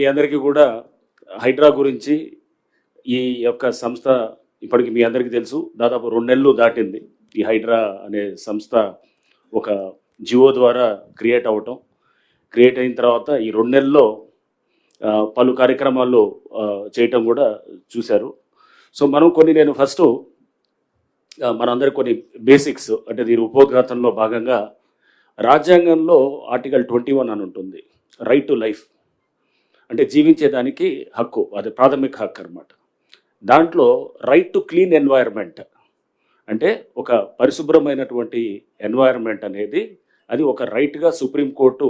మీ అందరికీ కూడా హైడ్రా గురించి ఈ యొక్క సంస్థ ఇప్పటికి మీ అందరికీ తెలుసు, దాదాపు 2 నెలలు దాటింది. ఈ హైడ్రా అనే సంస్థ ఒక జియో ద్వారా క్రియేట్ అయిన తర్వాత ఈ 2 నెలల్లో పలు కార్యక్రమాల్లో చేయటం కూడా చూశారు. సో నేను ఫస్ట్ మనందరికి కొన్ని బేసిక్స్, అంటే దీని ఉపోద్ఘాతంలో భాగంగా రాజ్యాంగంలో ఆర్టికల్ 21 అని ఉంటుంది, రైట్ టు లైఫ్, అంటే జీవించేదానికి హక్కు, అది ప్రాథమిక హక్కు అనమాట. దాంట్లో రైట్ టు క్లీన్ ఎన్వైరన్మెంట్, అంటే ఒక పరిశుభ్రమైనటువంటి ఎన్వైరన్మెంట్ అనేది అది ఒక రైట్గా సుప్రీంకోర్టు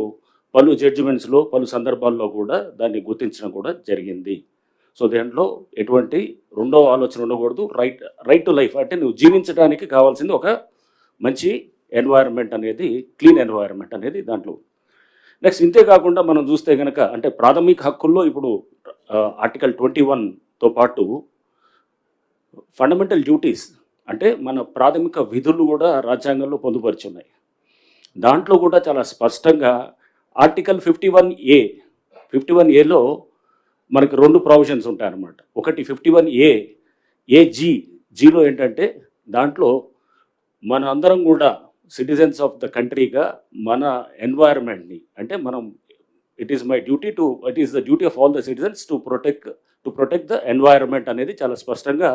పలు జడ్జిమెంట్స్లో పలు సందర్భాల్లో కూడా దాన్ని గుర్తించడం కూడా జరిగింది. సో దాంట్లో ఎటువంటి రెండో ఆలోచన ఉండకూడదు. రైట్ టు లైఫ్ అంటే నువ్వు జీవించడానికి కావాల్సింది ఒక మంచి ఎన్వైరన్మెంట్ అనేది, క్లీన్ ఎన్వైరన్మెంట్ అనేది దాంట్లో. నెక్స్ట్ ఇంతే కాకుండా మనం చూస్తే కనుక, అంటే ప్రాథమిక హక్కుల్లో ఇప్పుడు ఆర్టికల్ 21తో పాటు ఫండమెంటల్ డ్యూటీస్, అంటే మన ప్రాథమిక విధులు కూడా రాజ్యాంగంలో పొందుపరుచున్నాయి. దాంట్లో కూడా చాలా స్పష్టంగా ఆర్టికల్ 51A మనకి 2 ప్రొవిజన్స్ ఉంటాయన్నమాట. ఒకటి 51Aలో ఏంటంటే దాంట్లో మన అందరం కూడా సిటిజన్స్ ఆఫ్ ద కంట్రీగా మన ఎన్వైరన్మెంట్ని, అంటే మనం it is the duty of all the citizens to protect the environment అనేది చాలా స్పష్టంగా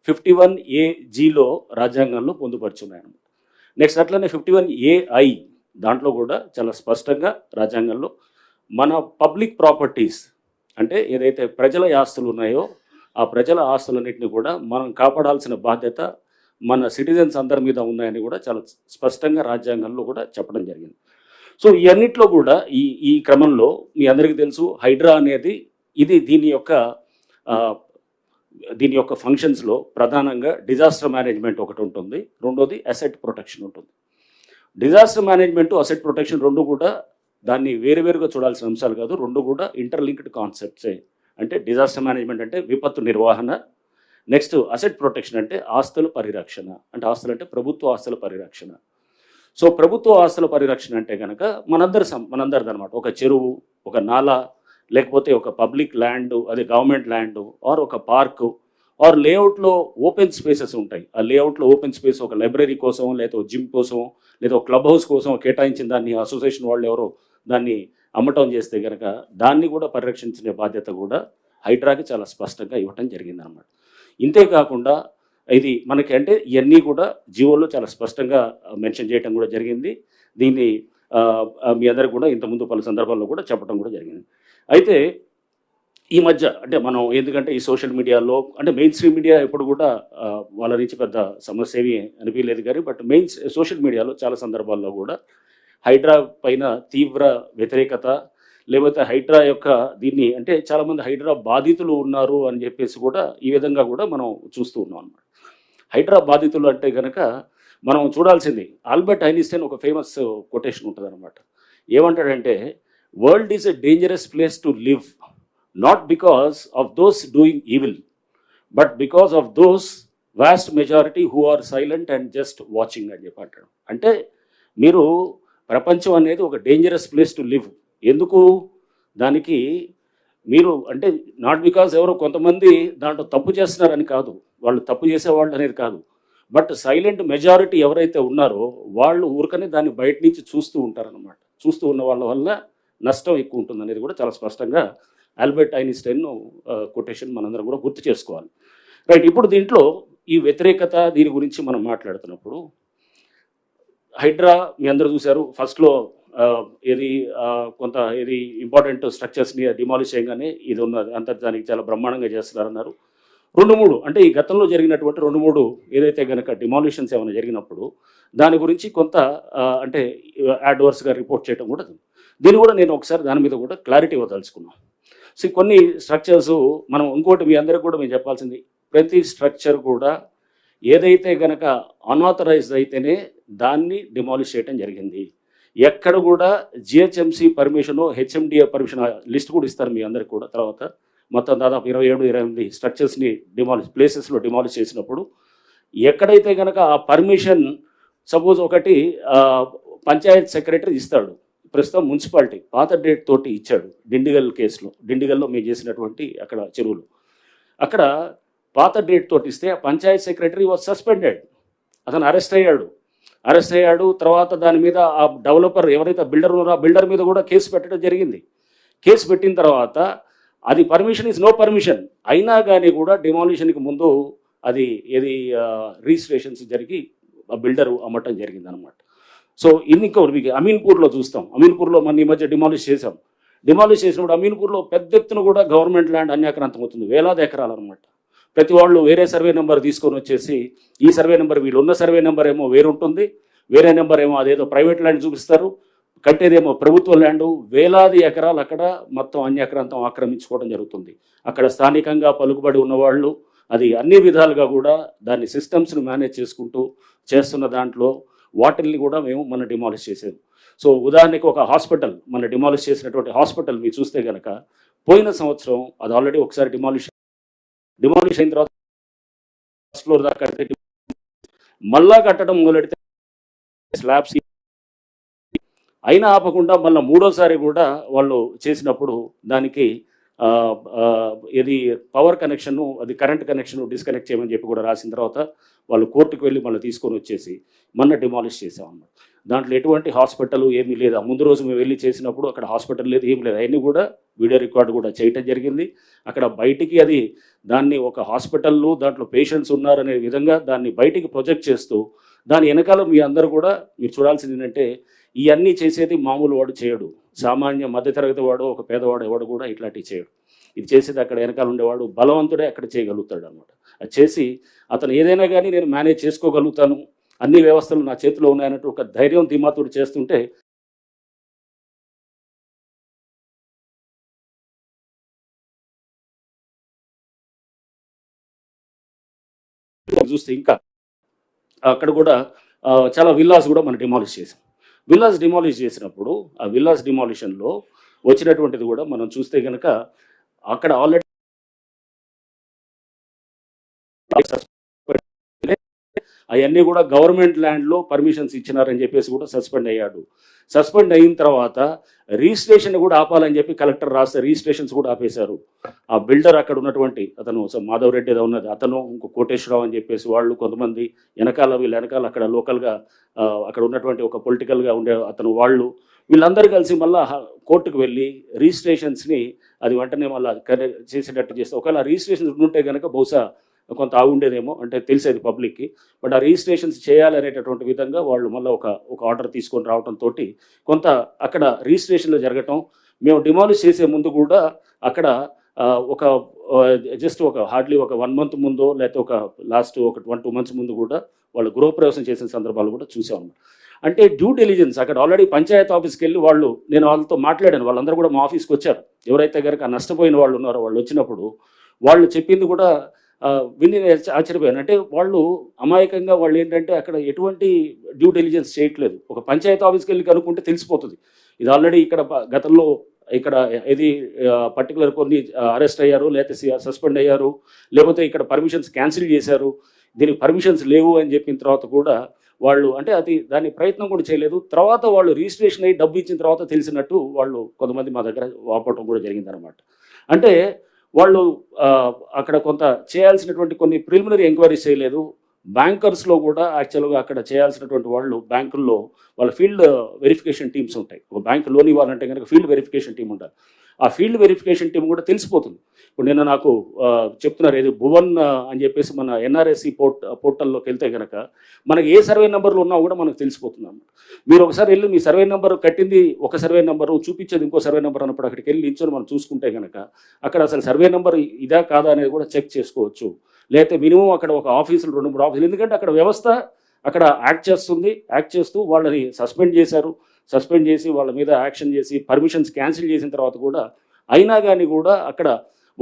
51Aలో రాజ్యాంగంలో పొందుపరుచున్నాయన్నమాట. నెక్స్ట్ అట్లనే 51AI దాంట్లో కూడా చాలా స్పష్టంగా రాజ్యాంగంలో మన పబ్లిక్ ప్రాపర్టీస్, అంటే ఏదైతే ప్రజల ఆస్తులు ఉన్నాయో ఆ ప్రజల ఆస్తులన్నింటినీ కూడా మనం కాపాడాల్సిన బాధ్యత మన సిటిజన్స్ అందరి మీద ఉన్నాయని కూడా చాలా స్పష్టంగా రాజ్యాంగంలో కూడా చెప్పడం జరిగింది. సో ఇవన్నిట్లో కూడా ఈ క్రమంలో మీ అందరికీ తెలుసు, హైడ్రా అనేది దీని యొక్క ఫంక్షన్స్లో ప్రధానంగా డిజాస్టర్ మేనేజ్మెంట్ ఒకటి ఉంటుంది, రెండోది అసెట్ ప్రొటెక్షన్ ఉంటుంది. డిజాస్టర్ మేనేజ్మెంట్, అసెట్ ప్రొటెక్షన్ రెండు కూడా దాన్ని వేరువేరుగా చూడాల్సిన అంశాలు కాదు, రెండు కూడా ఇంటర్లింక్డ్ కాన్సెప్ట్సే. అంటే డిజాస్టర్ మేనేజ్మెంట్ అంటే విపత్తు నిర్వహణ, నెక్స్ట్ అసెట్ ప్రొటెక్షన్ అంటే ఆస్తుల పరిరక్షణ, అంటే ఆస్తులు అంటే ప్రభుత్వ ఆస్తుల పరిరక్షణ. సో ప్రభుత్వ ఆస్తుల పరిరక్షణ అంటే కనుక మనందరిది అనమాట. ఒక చెరువు, ఒక నాలా, లేకపోతే ఒక పబ్లిక్ ల్యాండ్, అది గవర్నమెంట్ ల్యాండ్, ఆర్ ఒక పార్కు, ఆర్ లేఅవుట్లో ఓపెన్ స్పేసెస్ ఉంటాయి. ఆ లేఅవుట్లో ఓపెన్ స్పేస్ ఒక లైబ్రరీ కోసం, లేదా జిమ్ కోసం, లేదా క్లబ్ హౌస్ కోసం కేటాయించిన దాన్ని అసోసియేషన్ వాళ్ళు ఎవరో దాన్ని అమ్మటం చేస్తే కనుక దాన్ని కూడా పరిరక్షించే బాధ్యత కూడా హైడ్రాకి చాలా స్పష్టంగా ఇవ్వటం జరిగిందనమాట. ఇంతేకాకుండా ఇది మనకి, అంటే ఇవన్నీ కూడా జియోలో చాలా స్పష్టంగా మెన్షన్ చేయడం కూడా జరిగింది. దీన్ని మీ అందరికి కూడా ఇంతకుముందు పలు సందర్భాల్లో కూడా చెప్పడం కూడా జరిగింది. అయితే ఈ మధ్య, అంటే మనం ఎందుకంటే ఈ సోషల్ మీడియాలో, అంటే మెయిన్ స్ట్రీమ్ మీడియా ఎప్పుడు కూడా వాళ్ళ నుంచి పెద్ద సమస్య ఏమీ అనిపించలేదు కానీ, బట్ సోషల్ మీడియాలో చాలా సందర్భాల్లో కూడా హైడ్రా పైన తీవ్ర వ్యతిరేకత, లేకపోతే హైడ్రా యొక్క దీన్ని, అంటే చాలామంది హైడ్రా బాధితులు ఉన్నారు అని చెప్పేసి కూడా ఈ విధంగా కూడా మనం చూస్తూ ఉన్నాం అన్నమాట. హైడ్రా బాధితులు అంటే కనుక మనం చూడాల్సింది, ఆల్బర్ట్ ఐన్స్టైన్ ఒక ఫేమస్ కొటేషన్ ఉంటుంది అనమాట. ఏమంటాడంటే, world is a dangerous place to live, not because of those doing evil, but because of those vast majority who are silent and just watching అని చెప్పి అంటాడు. అంటే మీరు ప్రపంచం అనేది ఒక డేంజరస్ ప్లేస్ టు లివ్, ఎందుకు దానికి మీరు, అంటే నాట్ బికాస్ ఎవరో కొంతమంది దాంట్లో తప్పు చేస్తున్నారని కాదు, వాళ్ళు తప్పు చేసేవాళ్ళు అనేది కాదు, బట్ సైలెంట్ మెజారిటీ ఎవరైతే ఉన్నారో వాళ్ళు ఊరికనే దాన్ని బయట నుంచి చూస్తూ ఉంటారనమాట. చూస్తూ ఉన్న వాళ్ళ వల్ల నష్టం ఎక్కువ ఉంటుంది అనేది కూడా చాలా స్పష్టంగా ఆల్బర్ట్ ఐన్స్టైన్ కొటేషన్ మనందరం కూడా గుర్తు చేసుకోవాలి. రైట్, ఇప్పుడు దీంట్లో ఈ వ్యతిరేకత దీని గురించి మనం మాట్లాడుతున్నప్పుడు, హైడ్రా మీ అందరూ చూశారు, ఫస్ట్లో కొంత ఇంపార్టెంట్ స్ట్రక్చర్స్ని డిమాలిష్ చేయగానే ఇది ఉన్నది అంత దానికి చాలా బ్రహ్మాండంగా చేస్తున్నారన్నారు. 2-3 అంటే ఈ గతంలో జరిగినటువంటి 2-3 ఏదైతే కనుక డిమాలిషన్స్ ఏమైనా జరిగినప్పుడు దాని గురించి కొంత అంటే అడ్వర్స్గా రిపోర్ట్ చేయడం కూడా, దీన్ని కూడా నేను ఒకసారి దాని మీద కూడా క్లారిటీ ఇవ్వదలుచుకున్నాను. సో కొన్ని స్ట్రక్చర్స్ మనం ఇంకోటి మీ అందరికి కూడా మేము చెప్పాల్సింది, ప్రతి స్ట్రక్చర్ కూడా ఏదైతే కనుక అన్ఆథరైజ్డ్ అయితేనే దాన్ని డిమాలిష్ చేయడం జరిగింది. ఎక్కడ కూడా GHMC permission, HMDA permission list కూడా ఇస్తారు మీ అందరికి కూడా. తర్వాత మొత్తం దాదాపు 27-28 స్ట్రక్చర్స్ని ప్లేసెస్లో డిమాలిష్ చేసినప్పుడు ఎక్కడైతే కనుక ఆ పర్మిషన్, సపోజ్ ఒకటి పంచాయత్ సెక్రటరీ ఇస్తాడు, ప్రస్తుతం మున్సిపాలిటీ పాత డేట్ తోటి ఇచ్చాడు డిండిగల్ కేసులో, డిండిగల్లో మేము చేసినటువంటి అక్కడ చెరువులు, అక్కడ పాత డేట్ తోటి ఇస్తే ఆ పంచాయత్ సెక్రటరీ వాజ్ సస్పెండెడ్, అతను అరెస్ట్ అయ్యాడు. తర్వాత దాని మీద ఆ డెవలపర్ ఎవరైతే బిల్డర్ ఉన్నారో ఆ బిల్డర్ మీద కూడా కేసు పెట్టడం జరిగింది. కేసు పెట్టిన తర్వాత అది పర్మిషన్ ఈజ్ నో పర్మిషన్ అయినా కానీ కూడా డిమాలిషన్కి ముందు అది ఏది రిజిస్ట్రేషన్స్ జరిగి ఆ బిల్డరు అమ్మటం జరిగింది అనమాట. సో మీకు అమీన్పూర్లో చూస్తాం, అమీన్పూర్లో మన ఈ మధ్య డిమాలిష్ చేసినప్పుడు అమీన్పూర్లో పెద్ద ఎత్తున కూడా గవర్నమెంట్ ల్యాండ్ అన్యాక్రాంతం అవుతుంది, వేలాది ఎకరాలు అనమాట. ప్రతి వాళ్ళు వేరే సర్వే నెంబర్ తీసుకొని వచ్చేసి ఈ సర్వే నెంబర్ వీళ్ళు ఉన్న సర్వే నెంబర్ ఏమో వేరుంటుంది, వేరే నెంబర్ ఏమో అదేదో ప్రైవేట్ ల్యాండ్ చూపిస్తారు, కట్టేదేమో ప్రభుత్వ ల్యాండు, వేలాది ఎకరాలు అక్కడ మొత్తం అన్యాక్రాంతం ఆక్రమించుకోవడం జరుగుతుంది. అక్కడ స్థానికంగా పలుకుబడి ఉన్నవాళ్ళు అది అన్ని విధాలుగా కూడా దాన్ని సిస్టమ్స్ను మేనేజ్ చేసుకుంటూ చేస్తున్న దాంట్లో వాటిల్ని కూడా మేము మన డిమాలిష్ చేసేది. సో ఉదాహరణకి ఒక హాస్పిటల్, మన డిమాలిష్ చేసినటువంటి హాస్పిటల్ మీరు చూస్తే కనుక పోయిన సంవత్సరం అది ఆల్రెడీ ఒకసారి డిమాలిష్ అయిన తర్వాత ఫస్ట్ ఫ్లోర్ దాకా కడితే మళ్ళా కట్టడం మొదలెడితే స్లాబ్స్ అయినా ఆపకుండా మళ్ళీ మూడోసారి కూడా వాళ్ళు చేసినప్పుడు దానికి ఇది పవర్ కనెక్షన్, అది కరెంట్ కనెక్షన్ డిస్కనెక్ట్ చేయమని చెప్పి కూడా రాసిన తర్వాత వాళ్ళు కోర్టుకు వెళ్ళి మళ్ళీ తీసుకొని వచ్చేసి మొన్న డిమాలిష్ చేసామన్నమాట. దాంట్లో ఎటువంటి హాస్పిటల్ ఏమీ లేదు. ముందు రోజు మేము వెళ్ళి చేసినప్పుడు అక్కడ హాస్పిటల్ లేదు, ఏం లేదు. అవన్నీ కూడా వీడియో రికార్డు కూడా చేయటం జరిగింది. అక్కడ బయటికి అది దాన్ని ఒక హాస్పిటల్లో దాంట్లో పేషెంట్స్ ఉన్నారనే విధంగా దాన్ని బయటికి ప్రొజెక్ట్ చేస్తూ దాని వెనకాల మీ అందరూ కూడా మీరు చూడాల్సింది ఏంటంటే ఇవన్నీ చేసేది మామూలు వాడు చేయడు, సామాన్య మధ్యతరగతి వాడు, ఒక పేదవాడు ఎవడు కూడా ఇట్లాంటివి చేయడు. ఇది చేసేది అక్కడ వెనకాల ఉండేవాడు బలవంతుడే అక్కడ చేయగలుగుతాడు అనమాట. అది చేసి అతను ఏదైనా కానీ నేను మేనేజ్ చేసుకోగలుగుతాను, అన్ని వ్యవస్థలు నా చేతిలో ఉన్నాయన్నట్టు ఒక ధైర్యం ధీమాతుడు చేస్తుంటే చూస్తే ఇంకా అక్కడ కూడా చాలా విల్లాస్ కూడా మనం డిమాలిష్ చేసాం. విల్లాస్ డిమాలిష్ చేసినప్పుడు ఆ విల్లాస్ డిమాలిషన్లో వచ్చినటువంటిది కూడా మనం చూస్తే కనుక అక్కడ ఆల్రెడీ అవన్నీ కూడా గవర్నమెంట్ ల్యాండ్లో పర్మిషన్స్ ఇచ్చినారని చెప్పేసి కూడా సస్పెండ్ అయ్యాడు. సస్పెండ్ అయిన తర్వాత రిజిస్ట్రేషన్ కూడా ఆపాలని చెప్పి కలెక్టర్ రాస్తే రిజిస్ట్రేషన్స్ కూడా ఆపేశారు. ఆ బిల్డర్ అక్కడ ఉన్నటువంటి అతను మాధవ్ రెడ్డి ఏదో ఉన్నది, అతను ఇంకో కోటేశ్వరరావు అని చెప్పేసి వాళ్ళు కొంతమంది వీళ్ళ వెనకాల అక్కడ లోకల్గా అక్కడ ఉన్నటువంటి ఒక పొలిటికల్గా ఉండే అతను వాళ్ళు వీళ్ళందరూ కలిసి మళ్ళీ కోర్టుకు వెళ్ళి రిజిస్ట్రేషన్స్ని అది వెంటనే మళ్ళీ చేసేటట్టు చేస్తే ఒకవేళ రిజిస్ట్రేషన్స్ ఉంటే కనుక బహుశా కొంత ఆగుండేదేమో, అంటే తెలిసేది పబ్లిక్కి. బట్ ఆ రిజిస్ట్రేషన్స్ చేయాలనేటటువంటి విధంగా వాళ్ళు మళ్ళీ ఒక ఆర్డర్ తీసుకొని రావడంతో కొంత అక్కడ రిజిస్ట్రేషన్లో జరగటం. మేము డిమాలిష్ చేసే ముందు కూడా అక్కడ ఒక జస్ట్ హార్డ్లీ ఒక 1 month ముందో లేకపోతే ఒక లాస్ట్ ఒక 1-2 months ముందు కూడా వాళ్ళు గృహప్రవేశం చేసిన సందర్భాలు కూడా చూసాము. అంటే డ్యూ డెలిజెన్స్ అక్కడ ఆల్రెడీ పంచాయత్ ఆఫీస్కి వెళ్ళి నేను వాళ్ళతో మాట్లాడాను, వాళ్ళందరూ కూడా మా ఆఫీస్కి వచ్చారు. ఎవరైతే కనుక నష్టపోయిన వాళ్ళు ఉన్నారో వాళ్ళు వచ్చినప్పుడు వాళ్ళు చెప్పింది కూడా విని ఆశ్చర్యపోయాను. అంటే వాళ్ళు అమాయకంగా వాళ్ళు ఏంటంటే అక్కడ ఎటువంటి డ్యూ డెలిజెన్స్ చేయట్లేదు. ఒక పంచాయత్ ఆఫీస్కి వెళ్ళి కనుక్కుంటే తెలిసిపోతుంది. ఇది ఆల్రెడీ ఇక్కడ గతంలో ఇక్కడ ఇది పర్టికులర్ కొన్ని అరెస్ట్ అయ్యారు, లేకపోతే సస్పెండ్ అయ్యారు, లేకపోతే ఇక్కడ పర్మిషన్స్ క్యాన్సిల్ చేశారు, దీనికి పర్మిషన్స్ లేవు అని చెప్పిన తర్వాత కూడా వాళ్ళు అంటే దాని ప్రయత్నం కూడా చేయలేదు. తర్వాత వాళ్ళు రిజిస్ట్రేషన్ అయ్యి డబ్బు ఇచ్చిన తర్వాత తెలిసినట్టు వాళ్ళు కొంతమంది మా దగ్గర వాపటం కూడా జరిగిందనమాట. అంటే వాళ్ళు అక్కడ కొంత చేయాల్సినటువంటి కొన్ని ప్రిలిమినరీ ఎంక్వైరీస్ చేయలేదు. బ్యాంకర్స్లో కూడా యాక్చువల్గా అక్కడ చేయాల్సినటువంటి వాళ్ళు బ్యాంకుల్లో వాళ్ళ ఫీల్డ్ వెరిఫికేషన్ టీమ్స్ ఉంటాయి. ఒక బ్యాంక్ లోన్ ఇవ్వాలంటే కనుక ఫీల్డ్ వెరిఫికేషన్ టీం ఉంటారు. ఆ ఫీల్డ్ వెరిఫికేషన్ టీం కూడా తెలిసిపోతుంది. ఇప్పుడు నిన్న నాకు చెప్తున్నారు ఏది భువన్ అని చెప్పేసి మన ఎన్ఆర్ఎస్సి పోర్టల్లోకి వెళ్తే కనుక మనకి ఏ సర్వే నెంబర్లు ఉన్నా కూడా మనకు తెలిసిపోతుంది అన్నమాట. మీరు ఒకసారి వెళ్ళి మీ సర్వే నెంబర్ కట్టింది ఒక సర్వే నెంబరు, చూపించేది ఇంకో సర్వే నెంబర్ అన్నప్పుడు అక్కడికి వెళ్ళి నిల్చొని మనం చూసుకుంటే కనుక అక్కడ అసలు సర్వే నెంబర్ ఇదా కాదా అనేది కూడా చెక్ చేసుకోవచ్చు. లేకపోతే మినిమం అక్కడ ఒక ఆఫీసులు 2-3 ఆఫీసులు, ఎందుకంటే అక్కడ వ్యవస్థ అక్కడ యాక్ట్ చేస్తూ వాళ్ళని సస్పెండ్ చేసి వాళ్ళ మీద యాక్షన్ చేసి పర్మిషన్స్ క్యాన్సిల్ చేసిన తర్వాత కూడా అయినా కానీ కూడా అక్కడ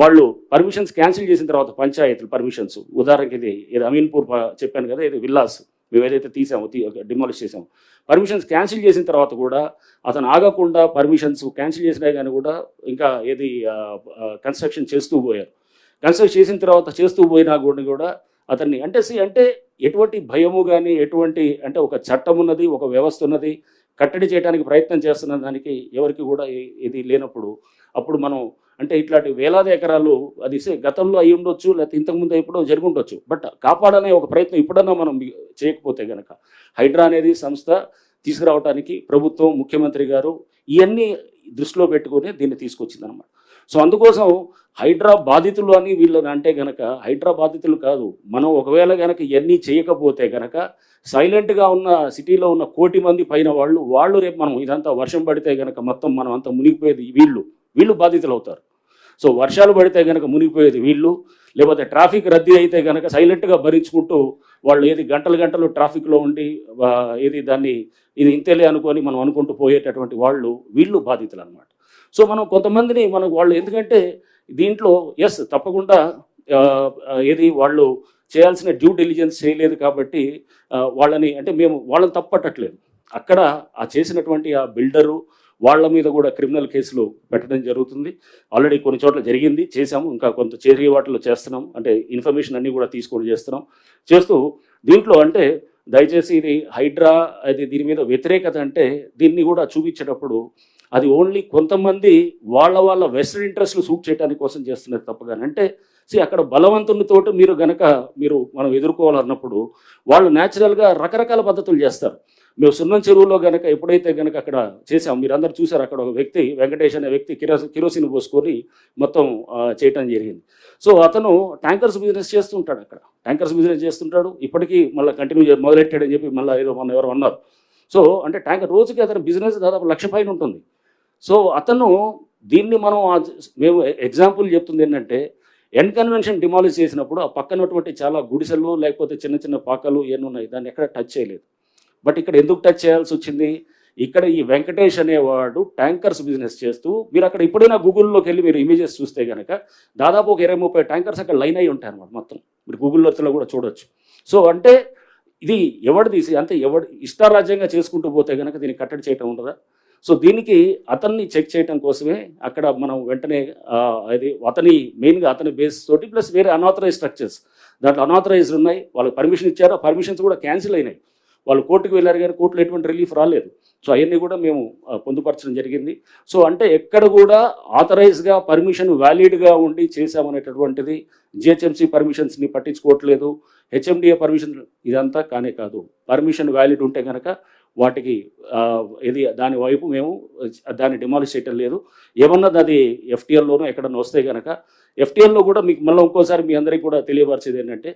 వాళ్ళు పర్మిషన్స్ క్యాన్సిల్ చేసిన తర్వాత పంచాయతీలు పర్మిషన్స్, ఉదాహరణకి ఇది అమీన్పూర్ చెప్పాను కదా, ఇది విల్లాస్ మేము ఏదైతే డిమాలిష్ చేసాము, పర్మిషన్స్ క్యాన్సిల్ చేసిన తర్వాత కూడా అతను ఆగకుండా పర్మిషన్స్ క్యాన్సిల్ చేసినా కానీ కూడా ఇంకా కన్స్ట్రక్షన్ చేస్తూ పోయారు. కన్స్ట్రక్ట్ చేసిన తర్వాత చేస్తూ పోయినా కూడా అతన్ని అంటే ఎటువంటి భయము కానీ ఎటువంటి అంటే ఒక చట్టం ఉన్నది, ఒక వ్యవస్థ ఉన్నది, కట్టడి చేయడానికి ప్రయత్నం చేస్తున్న దానికి ఎవరికి కూడా ఇది లేనప్పుడు అప్పుడు మనం అంటే ఇట్లాంటి వేలాది ఎకరాలు అది గతంలో అయి ఉండొచ్చు, లేకపోతే ఇంతకుముందు ఎప్పుడో జరిగి ఉండొచ్చు. బట్ కాపాడనే ఒక ప్రయత్నం ఇప్పుడన్నా మనం చేయకపోతే కనుక హైడ్రా అనేది సంస్థ తీసుకురావడానికి ప్రభుత్వం, ముఖ్యమంత్రి గారు ఇవన్నీ దృష్టిలో పెట్టుకుని దీన్ని తీసుకొచ్చిందనమాట. సో అందుకోసం హైడ్రా బాధితులు అని వీళ్ళని అంటే గనక హైడ్రా బాధితులు కాదు. మనం ఒకవేళ గనక ఇవన్నీ చేయకపోతే గనక సైలెంట్గా ఉన్న సిటీలో ఉన్న 1 కోటి మంది పైన వాళ్ళు రేపు మనం ఇదంతా వర్షం పడితే గనక మొత్తం మనం అంతా మునిగిపోయేది వీళ్ళు బాధితులు అవుతారు. సో వర్షాలు పడితే కనుక మునిగిపోయేది వీళ్ళు, లేకపోతే ట్రాఫిక్ రద్దీ అయితే కనుక సైలెంట్గా భరించుకుంటూ వాళ్ళు ఏది గంటలు ట్రాఫిక్లో ఉండి ఇది ఇంతేలే అనుకొని మనం అనుకుంటూ పోయేటటువంటి వీళ్ళు బాధితులు అనమాట. సో మనం కొంతమందిని వాళ్ళు ఎందుకంటే దీంట్లో తప్పకుండా వాళ్ళు చేయాల్సిన డ్యూ డిలిజెన్స్ చేయలేదు కాబట్టి వాళ్ళని అంటే మేము వాళ్ళని తప్పట్టట్లేదు. అక్కడ ఆ చేసినటువంటి ఆ బిల్డరు వాళ్ళ మీద కూడా క్రిమినల్ కేసులు పెట్టడం జరుగుతుంది. ఆల్రెడీ కొన్ని చోట్ల జరిగింది, చేశాము, ఇంకా కొంత చేరిగే వాటిలో చేస్తున్నాం. అంటే ఇన్ఫర్మేషన్ అన్నీ కూడా తీసుకొని చేస్తూ దీంట్లో అంటే దయచేసి ఇది హైడ్రా దీని మీద వ్యతిరేకత అంటే దీన్ని కూడా చూపించేటప్పుడు అది ఓన్లీ కొంతమంది వాళ్ళ వెస్టర్న్ ఇంట్రెస్ట్లు సూట్ చేయడానికి కోసం చేస్తున్నారు తప్పగానే. అంటే అక్కడ బలవంతునితోటి మనం ఎదుర్కోవాలన్నప్పుడు వాళ్ళు న్యాచురల్గా రకరకాల పద్ధతులు చేస్తారు. మేము సున్నం చెరువులో గనక ఎప్పుడైతే గనక అక్కడ చేసాం, మీరు అందరు చూసారు, అక్కడ ఒక వ్యక్తి వెంకటేష్ అనే వ్యక్తి కిరోసిన్ పోసుకొని మొత్తం చేయటం జరిగింది. సో అతను ట్యాంకర్స్ బిజినెస్ చేస్తుంటాడు, అక్కడ ట్యాంకర్స్ బిజినెస్ చేస్తుంటాడు. ఇప్పటికీ మళ్ళీ కంటిన్యూ మొదలెట్టాడని చెప్పి మళ్ళీ ఏదో మొన్న ఎవరు అన్నారు. సో అంటే ట్యాంకర్ రోజుకి అతని బిజినెస్ దాదాపు 1,00,000 పైన ఉంటుంది. సో అతను దీన్ని మేము ఎగ్జాంపుల్ చెప్తుంది ఏంటంటే ఎన్కన్వెన్షన్ డిమాలిష్ చేసినప్పుడు ఆ పక్కనటువంటి చాలా గుడిసెలు లేకపోతే చిన్న చిన్న పాకలు ఏమి ఉన్నాయి, దాన్ని ఎక్కడ టచ్ చేయలేదు. బట్ ఇక్కడ ఎందుకు టచ్ చేయాల్సి వచ్చింది? ఇక్కడ ఈ వెంకటేష్ అనేవాడు ట్యాంకర్స్ బిజినెస్ చేస్తూ, మీరు అక్కడ ఇప్పుడైనా గూగుల్లోకి వెళ్ళి మీరు ఇమేజెస్ చూస్తే కనుక దాదాపు ఒక 20-30 ట్యాంకర్స్ అక్కడ లైన్ అయి ఉంటాయి అన్నమాట. మొత్తం మీరు గూగుల్లో కూడా చూడొచ్చు. సో అంటే ఇది ఎవడు ఇష్టారాజ్యంగా చేసుకుంటూ పోతే కనుక దీన్ని కట్టడి చేయటం ఉండదా? సో దీనికి అతన్ని చెక్ చేయడం కోసమే అక్కడ మనం వెంటనే అతని మెయిన్గా అతని బేస్ తోటి ప్లస్ వేరే అన్ఆథరైజ్ స్ట్రక్చర్స్ దాంట్లో అన్ఆథరైజ్డ్ ఉన్నాయి, వాళ్ళకి పర్మిషన్ ఇచ్చారు, ఆ పర్మిషన్స్ కూడా క్యాన్సిల్ అయినాయి. వాళ్ళు కోర్టుకు వెళ్ళారు కానీ కోర్టులో ఎటువంటి రిలీఫ్ రాలేదు. సో అవన్నీ కూడా మేము పొందుపరచడం జరిగింది. సో అంటే ఎక్కడ కూడా ఆథరైజ్గా పర్మిషన్ వ్యాలిడ్గా ఉండి చేశామనేటటువంటిది జిహెచ్ఎంసీ పర్మిషన్స్ని పట్టించుకోవట్లేదు, హెచ్ఎండిఏ పర్మిషన్ ఇదంతా కానే కాదు. పర్మిషన్ వ్యాలిడ్ ఉంటే కనుక వాటికి దాని వైపు మేము దాన్ని డిమాలిష్ చేయటం లేదు. ఏమన్నా అది ఎఫ్టీఎల్లోనూ ఎక్కడన్నా వస్తే కనుక ఎఫ్టీఎల్లో కూడా మీకు మళ్ళీ ఇంకోసారి మీ అందరికీ కూడా తెలియపరిచేది ఏంటంటే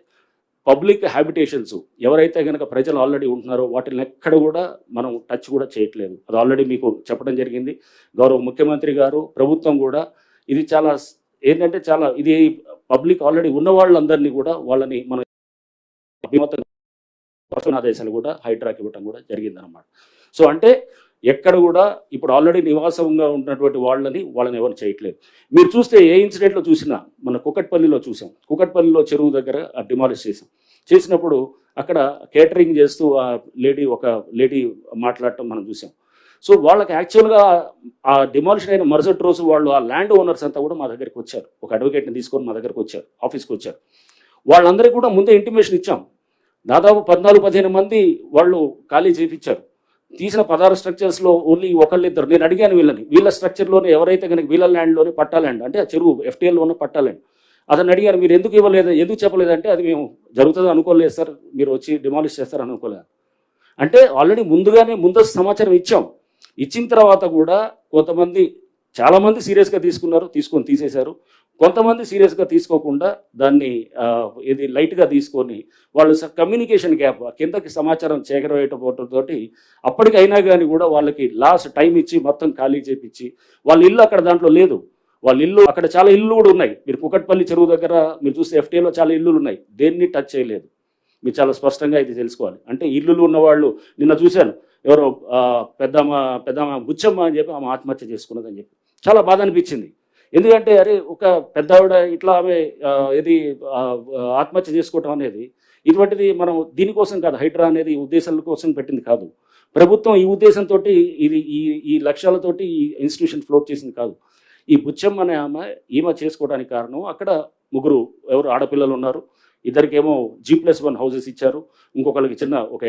పబ్లిక్ హ్యాబిటేషన్స్ ఎవరైతే కనుక ప్రజలు ఆల్రెడీ ఉంటున్నారో వాటిని ఎక్కడ కూడా మనం టచ్ కూడా చేయట్లేదు. అది ఆల్రెడీ మీకు చెప్పడం జరిగింది. గౌరవ ముఖ్యమంత్రి గారు, ప్రభుత్వం కూడా ఇది చాలా ఇది పబ్లిక్ ఆల్రెడీ ఉన్న వాళ్ళందరినీ కూడా వాళ్ళని మనం ఆదేశాలు కూడా హైడ్రాకి ఇవ్వటం కూడా జరిగిందనమాట. సో అంటే ఎక్కడ కూడా ఇప్పుడు ఆల్రెడీ నివాసంగా ఉన్నటువంటి వాళ్ళని ఎవరు చేయట్లేదు. మీరు చూస్తే ఏ ఇన్సిడెంట్లో చూసినా మన కుకట్పల్లిలో చూసాం, కుకట్పల్లిలో చెరువు దగ్గర డిమాలిష్ చేసినప్పుడు అక్కడ కేటరింగ్ చేస్తూ ఒక లేడీ మాట్లాడటం మనం చూసాం. సో వాళ్ళకి యాక్చువల్గా ఆ డిమాలిషన్ అయిన మరుసటి రోజు వాళ్ళు ఆ ల్యాండ్ ఓనర్స్ అంతా కూడా మా దగ్గరికి వచ్చారు, ఒక అడ్వకేట్ని తీసుకొని మా దగ్గరకు వచ్చారు, ఆఫీస్కి వచ్చారు. వాళ్ళందరికీ కూడా ముందే ఇంటిమేషన్ ఇచ్చాం. దాదాపు 14-15 మంది వాళ్ళు ఖాళీ చేయించారు. తీసిన 16 స్ట్రక్చర్స్లో ఓన్లీ ఒకళ్ళిద్దరు, నేను అడిగాను వీళ్ళ స్ట్రక్చర్లోనే ఎవరైతే కనుక వీళ్ళ ల్యాండ్లోనే పట్టా ల్యాండ్ అంటే ఆ చెరువు ఎఫ్టీఎల్లోనే పట్టా ల్యాండ్, అతను అడిగారు మీరు ఎందుకు ఇవ్వలేదు, ఎందుకు చెప్పలేదంటే అది మేము జరుగుతుంది అనుకోలేదు సార్, మీరు వచ్చి డిమాలిష్ చేస్తారు అనుకోలేదు. అంటే ఆల్రెడీ ముందస్తు సమాచారం ఇచ్చిన తర్వాత కూడా చాలామంది సీరియస్గా తీసుకొని తీసేశారు. కొంతమంది సీరియస్గా తీసుకోకుండా దాన్ని లైట్గా తీసుకొని వాళ్ళు కమ్యూనికేషన్ గ్యాప్ కిందకి సమాచారం చేకరవేయటంతో అప్పటికైనా కానీ కూడా వాళ్ళకి లాస్ట్ టైం ఇచ్చి మొత్తం ఖాళీ చేపించి వాళ్ళ ఇల్లు అక్కడ దాంట్లో లేదు. వాళ్ళ ఇల్లు అక్కడ చాలా ఇల్లు కూడా ఉన్నాయి. మీరు కుకట్పల్లి చెరువు దగ్గర మీరు చూస్తే ఎఫ్టీఏలో చాలా ఇల్లులు ఉన్నాయి, దేన్ని టచ్ చేయలేదు. మీరు చాలా స్పష్టంగా ఇది తెలుసుకోవాలి. అంటే ఇల్లులు ఉన్నవాళ్ళు నిన్న చూశాను, ఎవరో పెద్దమ్మ బుచ్చమ్మ అని చెప్పి ఆమె ఆత్మహత్య చేసుకున్నదని చెప్పి చాలా బాధ అనిపించింది. ఎందుకంటే అరే ఒక పెద్ద ఆవిడ ఇట్లా ఆమె ఆత్మహత్య చేసుకోవటం అనేది ఇటువంటిది మనం దీనికోసం కాదు, హైడ్రా అనేది ఉద్దేశాల కోసం పెట్టింది కాదు. ప్రభుత్వం ఈ ఉద్దేశంతో ఈ లక్ష్యాలతోటి ఈ ఇన్స్టిట్యూషన్ ఫ్లోట్ చేసింది కాదు. ఈ బుచ్చమ్మ అనే ఈమె చేసుకోవడానికి కారణం అక్కడ ముగ్గురు ఆడపిల్లలు ఉన్నారు, ఇద్దరికేమో G+1 హౌసెస్ ఇచ్చారు, ఇంకొకరికి చిన్న ఒక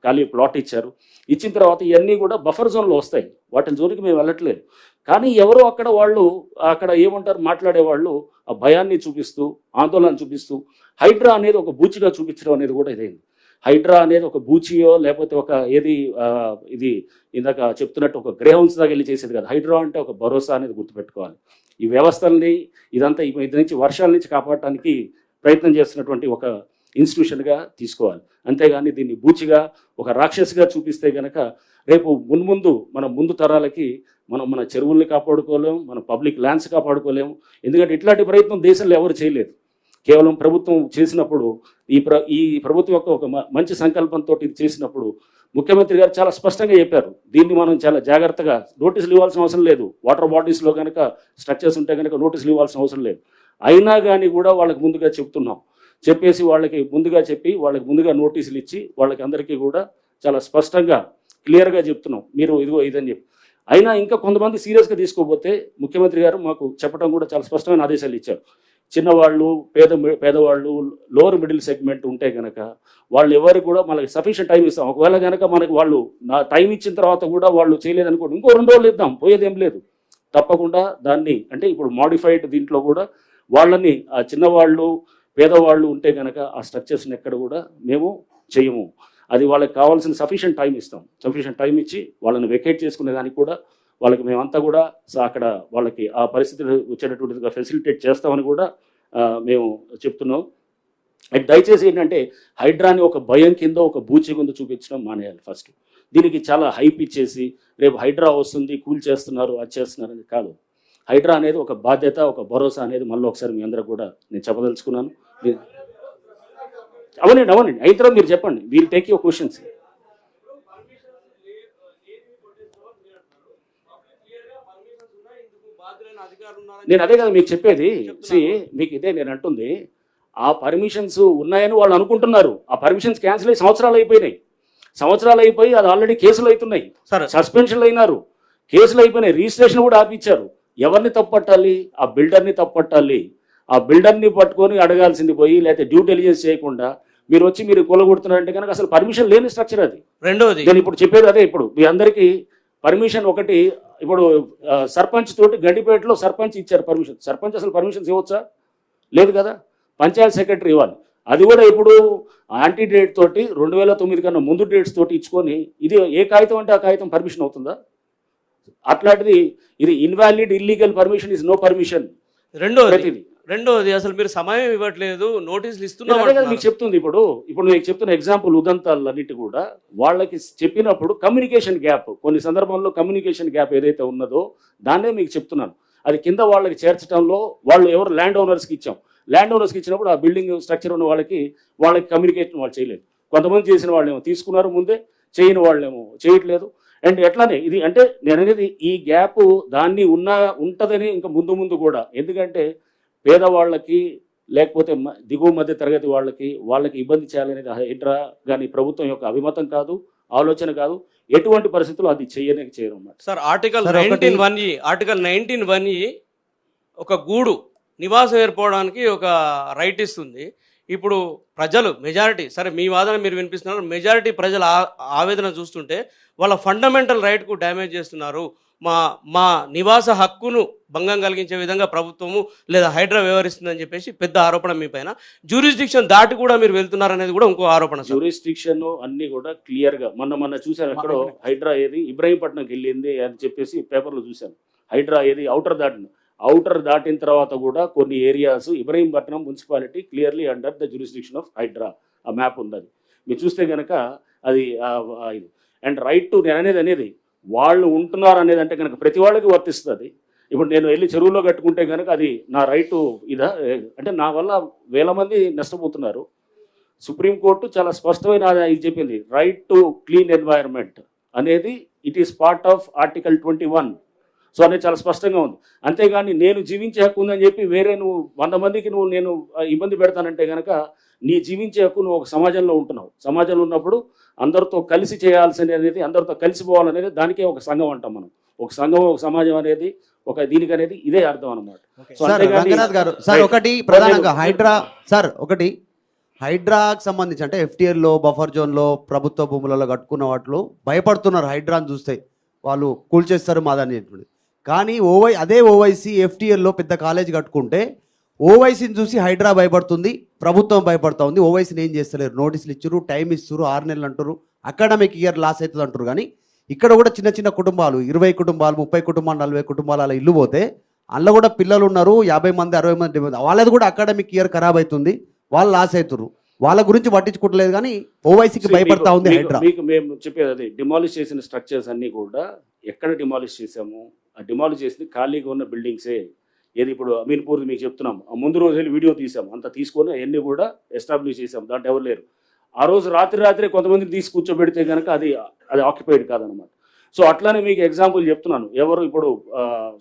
ఖాళీ ప్లాట్ ఇచ్చారు. ఇచ్చిన తర్వాత ఇవన్నీ కూడా బఫర్ జోన్లో వస్తాయి, వాటి జోలికి మేము వెళ్ళట్లేదు. కానీ ఎవరో అక్కడ వాళ్ళు అక్కడ ఏమంటారు మాట్లాడేవాళ్ళు ఆ భయాన్ని చూపిస్తూ ఆందోళన చూపిస్తూ హైడ్రా అనేది ఒక బూచిగా చూపించడం అనేది కూడా ఇదైంది. హైడ్రా అనేది ఒక బూచియో లేకపోతే ఒక ఏది ఇది ఇందాక చెప్తున్నట్టు ఒక గ్రేహౌన్స్ దాకా వెళ్ళి చేసేది కదా. హైడ్రా అంటే ఒక భరోసా అనేది గుర్తుపెట్టుకోవాలి. ఈ వ్యవస్థల్ని ఇదంతా ఇది నుంచి వర్షాల నుంచి కాపాడటానికి ప్రయత్నం చేస్తున్నటువంటి ఒక ఇన్స్టిట్యూషన్గా తీసుకోవాలి. అంతేగాని దీన్ని బూచిగా ఒక రాక్షసిగా చూపిస్తే కనుక రేపు మున్ముందు మన ముందు తరాలకి మన చెరువుల్ని కాపాడుకోలేము, మన పబ్లిక్ ల్యాండ్స్ కాపాడుకోలేము. ఎందుకంటే ఇట్లాంటి ప్రయత్నం దేశంలో ఎవరు చేయలేదు. కేవలం ప్రభుత్వం చేసినప్పుడు ఈ ప్రభుత్వం యొక్క ఒక మంచి సంకల్పంతో ఇది చేసినప్పుడు ముఖ్యమంత్రి గారు చాలా స్పష్టంగా చెప్పారు, దీన్ని మనం చాలా జాగ్రత్తగా నోటీసులు ఇవ్వాల్సిన అవసరం లేదు. వాటర్ బాడీస్లో కనుక స్ట్రక్చర్స్ ఉంటే కనుక నోటీసులు ఇవ్వాల్సిన అవసరం లేదు. అయినా కానీ కూడా వాళ్ళకి ముందుగా చెప్తున్నాం, చెప్పేసి వాళ్ళకి ముందుగా చెప్పి వాళ్ళకి ముందుగా నోటీసులు ఇచ్చి వాళ్ళకి అందరికీ కూడా చాలా స్పష్టంగా క్లియర్గా చెప్తున్నాం, మీరు ఇదిగో ఇదని చెప్పి. అయినా ఇంకా కొంతమంది సీరియస్గా తీసుకోకపోతే ముఖ్యమంత్రి గారు మాకు చెప్పడం కూడా చాలా స్పష్టమైన ఆదేశాలు ఇచ్చారు. చిన్నవాళ్ళు, పేదవాళ్ళు, లోవర్ మిడిల్ సెగ్మెంట్ ఉంటే కనుక వాళ్ళు ఎవరికి కూడా మనకి సఫిషియెంట్ టైం ఇస్తాం. ఒకవేళ కనుక మనకి వాళ్ళు నా టైం ఇచ్చిన తర్వాత కూడా వాళ్ళు చేయలేదనుకోండి, ఇంకో 2 రోజులు ఇద్దాం, పోయేదేం లేదు. తప్పకుండా దాన్ని అంటే ఇప్పుడు మాడిఫైడ్ దీంట్లో కూడా వాళ్ళని ఆ చిన్నవాళ్ళు పేదవాళ్ళు ఉంటే కనుక ఆ స్ట్రక్చర్స్ని ఎక్కడ కూడా మేము చేయము. అది వాళ్ళకి కావాల్సిన సఫిషియెంట్ టైం ఇస్తాం. సఫిషియెంట్ టైం ఇచ్చి వాళ్ళని వెకేట్ చేసుకునే దానికి కూడా వాళ్ళకి మేమంతా కూడా అక్కడ వాళ్ళకి ఆ పరిస్థితులు వచ్చేటటువంటిదిగా ఫెసిలిటేట్ చేస్తామని కూడా మేము చెప్తున్నాం. దయచేసి ఏంటంటే హైడ్రాని ఒక భయం కింద ఒక బూచి కింద చూపించడం మానేయాలి. ఫస్ట్ దీనికి చాలా హైప్ ఇచ్చేసి రేపు హైడ్రా వస్తుంది, కూల్ చేస్తున్నారు, అది చేస్తున్నారు అని కాదు. హైడ్రా అనేది ఒక బాధ్యత, ఒక భరోసా అనేది మళ్ళీ ఒకసారి మీ అందరూ కూడా నేను చెప్పదలుచుకున్నాను. అవునండి అయిన తర్వాత మీరు చెప్పండి, వీల్ టేక్ యువర్ క్వశ్చన్స్. నేను అదే కదా మీకు చెప్పేది. మీకు ఇదే నేను అంటుంది, ఆ పర్మిషన్స్ ఉన్నాయని వాళ్ళు అనుకుంటున్నారు. ఆ పర్మిషన్స్ క్యాన్సిల్ అయ్యి సంవత్సరాలు అయిపోయి అది ఆల్రెడీ కేసులు అవుతున్నాయి, సస్పెన్షన్లు అయినారు, కేసులు అయిపోయినాయి, రిజిస్ట్రేషన్ కూడా ఆపించారు. ఎవరిని తప్పట్టాలి? ఆ బిల్డర్ని తప్పట్టాలి. ఆ బిల్డర్ని పట్టుకొని అడగాల్సింది పోయి, లేకపోతే డ్యూ డెలిజెన్స్ చేయకుండా మీరు వచ్చి మీరు కూలగొడుతున్నారంటే కనుక అసలు పర్మిషన్ లేని స్ట్రక్చర్ అది. రెండోది నేను ఇప్పుడు చెప్పేది అదే. ఇప్పుడు మీ అందరికీ పర్మిషన్ ఒకటి, ఇప్పుడు సర్పంచ్ తోటి గండిపేటలో సర్పంచ్ ఇచ్చారు పర్మిషన్. సర్పంచ్ అసలు పర్మిషన్స్ ఇవ్వచ్చా? లేదు కదా. పంచాయత్ సెక్రటరీ ఇవ్వాలి. అది కూడా ఇప్పుడు యాంటీ డేట్ తోటి 2009 కన్నా ముందు డేట్స్ తోటి ఇచ్చుకొని ఇది ఏ కాగితం అంటే ఆ కాగితం పర్మిషన్ అవుతుందా? అట్లాంటిది ఇది invalid illegal permission is no permission. రెండోది అసలు మీరు సమయం ఇవ్వట్లేదు, నోటీసులు ఇస్తున్నారు మీకు చెప్తుంది. ఇప్పుడు మీకు చెప్తున్న ఎగ్జాంపుల్ ఉదంతాలన్నిటి కూడా వాళ్ళకి చెప్పినప్పుడు కమ్యూనికేషన్ గ్యాప్, కొన్ని సందర్భంలో కమ్యూనికేషన్ గ్యాప్ ఏదైతే ఉన్నదో దాన్నే మీకు చెప్తున్నాను. అది కింద వాళ్ళకి చేర్చడంలో వాళ్ళు ఎవరు ల్యాండ్ ఓనర్స్కి ఇచ్చాం. ల్యాండ్ ఓనర్స్కి ఇచ్చినప్పుడు ఆ బిల్డింగ్ స్ట్రక్చర్ ఉన్న వాళ్ళకి కమ్యూనికేషన్ వాళ్ళు చేయలేదు. కొంతమంది చేసిన వాళ్ళేమో తీసుకున్నారు ముందే, చేయని వాళ్ళేమో చేయట్లేదు. అండ్ ఎట్లానే ఇది అంటే నేను అనేది ఈ గ్యాప్ దాన్ని ఉంటుందని ఇంకా ముందు కూడా. ఎందుకంటే పేదవాళ్ళకి లేకపోతే దిగువ మధ్య తరగతి వాళ్ళకి ఇబ్బంది చేయాలనేది హైడ్రా కానీ ప్రభుత్వం యొక్క అభిమతం కాదు, ఆలోచన కాదు. ఎటువంటి పరిస్థితుల్లో అది చేయరు అన్నమాట. సార్ ఆర్టికల్ 19(1) ఒక గూడు నివాసం ఏర్పడడానికి ఒక రైట్ ఇస్తుంది. ఇప్పుడు ప్రజలు మెజారిటీ, సరే మీ వాదన మీరు వినిపిస్తున్నారు, మెజారిటీ ప్రజల ఆవేదన చూస్తుంటే వాళ్ళ ఫండమెంటల్ రైట్కు డ్యామేజ్ చేస్తున్నారు, మా నివాస హక్కును భంగం కలిగించే విధంగా ప్రభుత్వము లేదా హైడ్రా వ్యవహరిస్తుందని చెప్పేసి పెద్ద ఆరోపణ మీ పైన. జ్యూరిస్డిక్షన్ దాటి కూడా మీరు వెళ్తున్నారు అనేది కూడా ఇంకో ఆరోపణ. జ్యూరిస్డిక్షన్ అన్ని కూడా క్లియర్గా మొన్న చూశాను. ఎక్కడో హైడ్రా ఏది ఇబ్రహీంపట్నంకి వెళ్ళింది అని చెప్పేసి పేపర్లో చూశాను. హైడ్రా ఏది అవుటర్ దాటిన తర్వాత కూడా కొన్ని areas Ibrahimpatnam municipality clearly under the jurisdiction of Hydraa. ఆ మ్యాప్ ఉంది, అది మీరు చూస్తే కనుక అది ఇది. అండ్ రైట్ టు నేను అనేది వాళ్ళు ఉంటున్నారు అనేది అంటే కనుక ప్రతి వాళ్ళకి వర్తిస్తుంది. ఇప్పుడు నేను వెళ్ళి చెరువులో కట్టుకుంటే కనుక అది నా రైటు ఇదా అంటే నా వల్ల వేల మంది నష్టపోతున్నారు. సుప్రీంకోర్టు చాలా స్పష్టమైన ఇది చెప్పింది, రైట్ టు క్లీన్ ఎన్వైరన్మెంట్ అనేది it is part of article 21. So అనేది చాలా స్పష్టంగా ఉంది. అంతేగాని నేను జీవించే హక్కు ఉందని చెప్పి వేరే నువ్వు 100 మందికి నేను ఇబ్బంది పెడతానంటే కనుక నీ జీవించే హక్కు నువ్వు ఒక సమాజంలో ఉంటున్నావు. సమాజంలో ఉన్నప్పుడు అందరితో కలిసి చేయాల్సింది అనేది, అందరితో కలిసిపోవాలనేది దానికే ఒక సంఘం అంటాం మనం. ఒక సంఘం, ఒక సమాజం అనేది ఒక దీనికి అనేది ఇదే అర్థం అన్నమాట. ఒకటి ప్రధానంగా హైడ్రా సార్, ఒకటి హైడ్రాకి సంబంధించి అంటే ఎఫ్టీఎల్లో బఫర్ జోన్లో ప్రభుత్వ భూములలో కట్టుకున్న వాటిలో భయపడుతున్నారు హైడ్రాని చూస్తే వాళ్ళు కూల్చేస్తారు మాదని చెప్పి. కానీ అదే ఓవైసీ ఎఫ్టీఎల్లో పెద్ద కాలేజ్ కట్టుకుంటే ఓవైసీని చూసి హైడ్రా భయపడుతుంది, ప్రభుత్వం భయపడుతూ ఉంది. ఓవైసీని ఏం చేస్తలేరు, నోటీసులు ఇచ్చారు, టైం ఇస్తారు, 6 నెలలు అంటారు, అకాడమిక్ ఇయర్ లాస్ అవుతుంది అంటారు. కానీ ఇక్కడ కూడా చిన్న చిన్న కుటుంబాలు 20 కుటుంబాలు 30 కుటుంబాలు 40 కుటుంబాలు అలా ఇల్లు పోతే అందులో కూడా పిల్లలు ఉన్నారు, 50 మంది 60 మంది 70 మంది, వాళ్ళది కూడా అకాడమిక్ ఇయర్ ఖరాబ్ అవుతుంది, వాళ్ళు లాస్ అవుతారు. వాళ్ళ గురించి పట్టించుకోవట్లేదు కానీ ఓవైసీకి భయపడతా ఉంది హైడ్రా. మీకు మేము చెప్పేది అది డిమాలిష్ చేసిన స్ట్రక్చర్స్ అన్నీ కూడా ఎక్కడ డిమాలిష్ చేసాము, ఆ డిమాలిష్ చేసింది ఖాళీగా ఉన్న బిల్డింగ్సే. ఏది ఇప్పుడు అమీన్పూర్ మీకు చెప్తున్నాం, ఆ ముందు రోజు వెళ్ళి వీడియో తీసాం, అంతా తీసుకొని అవన్నీ కూడా ఎస్టాబ్లిష్ చేసాం, దాంట్లో ఎవరు లేరు. ఆ రోజు రాత్రి కొంతమందిని తీసి కూర్చోబెడితే కనుక అది ఆక్యుపైడ్ కాదనమాట. సో అట్లానే మీకు ఎగ్జాంపుల్ చెప్తున్నాను. ఎవరు ఇప్పుడు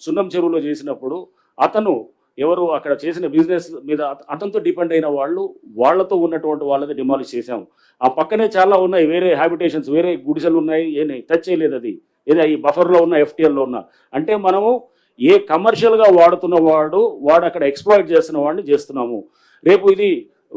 సున్నం చెరువులో చేసినప్పుడు అతను ఎవరు అక్కడ చేసిన బిజినెస్ మీద అతనితో డిపెండ్ అయిన వాళ్ళతో ఉన్నటువంటి వాళ్ళది డిమాలిష్ చేసాము. ఆ పక్కనే చాలా ఉన్నాయి వేరే హ్యాబిటేషన్స్, వేరే గుడిసెలు ఉన్నాయి, ఏమి టచ్ చేయలేదు. అది ఏదో ఈ బఫర్లో ఉన్న ఎఫ్టీఎల్లో ఉన్న అంటే మనము ఏ కమర్షియల్గా వాడుతున్న వాడు అక్కడ ఎక్స్ప్లాయిట్ చేస్తున్న వాడిని చేస్తున్నాము. రేపు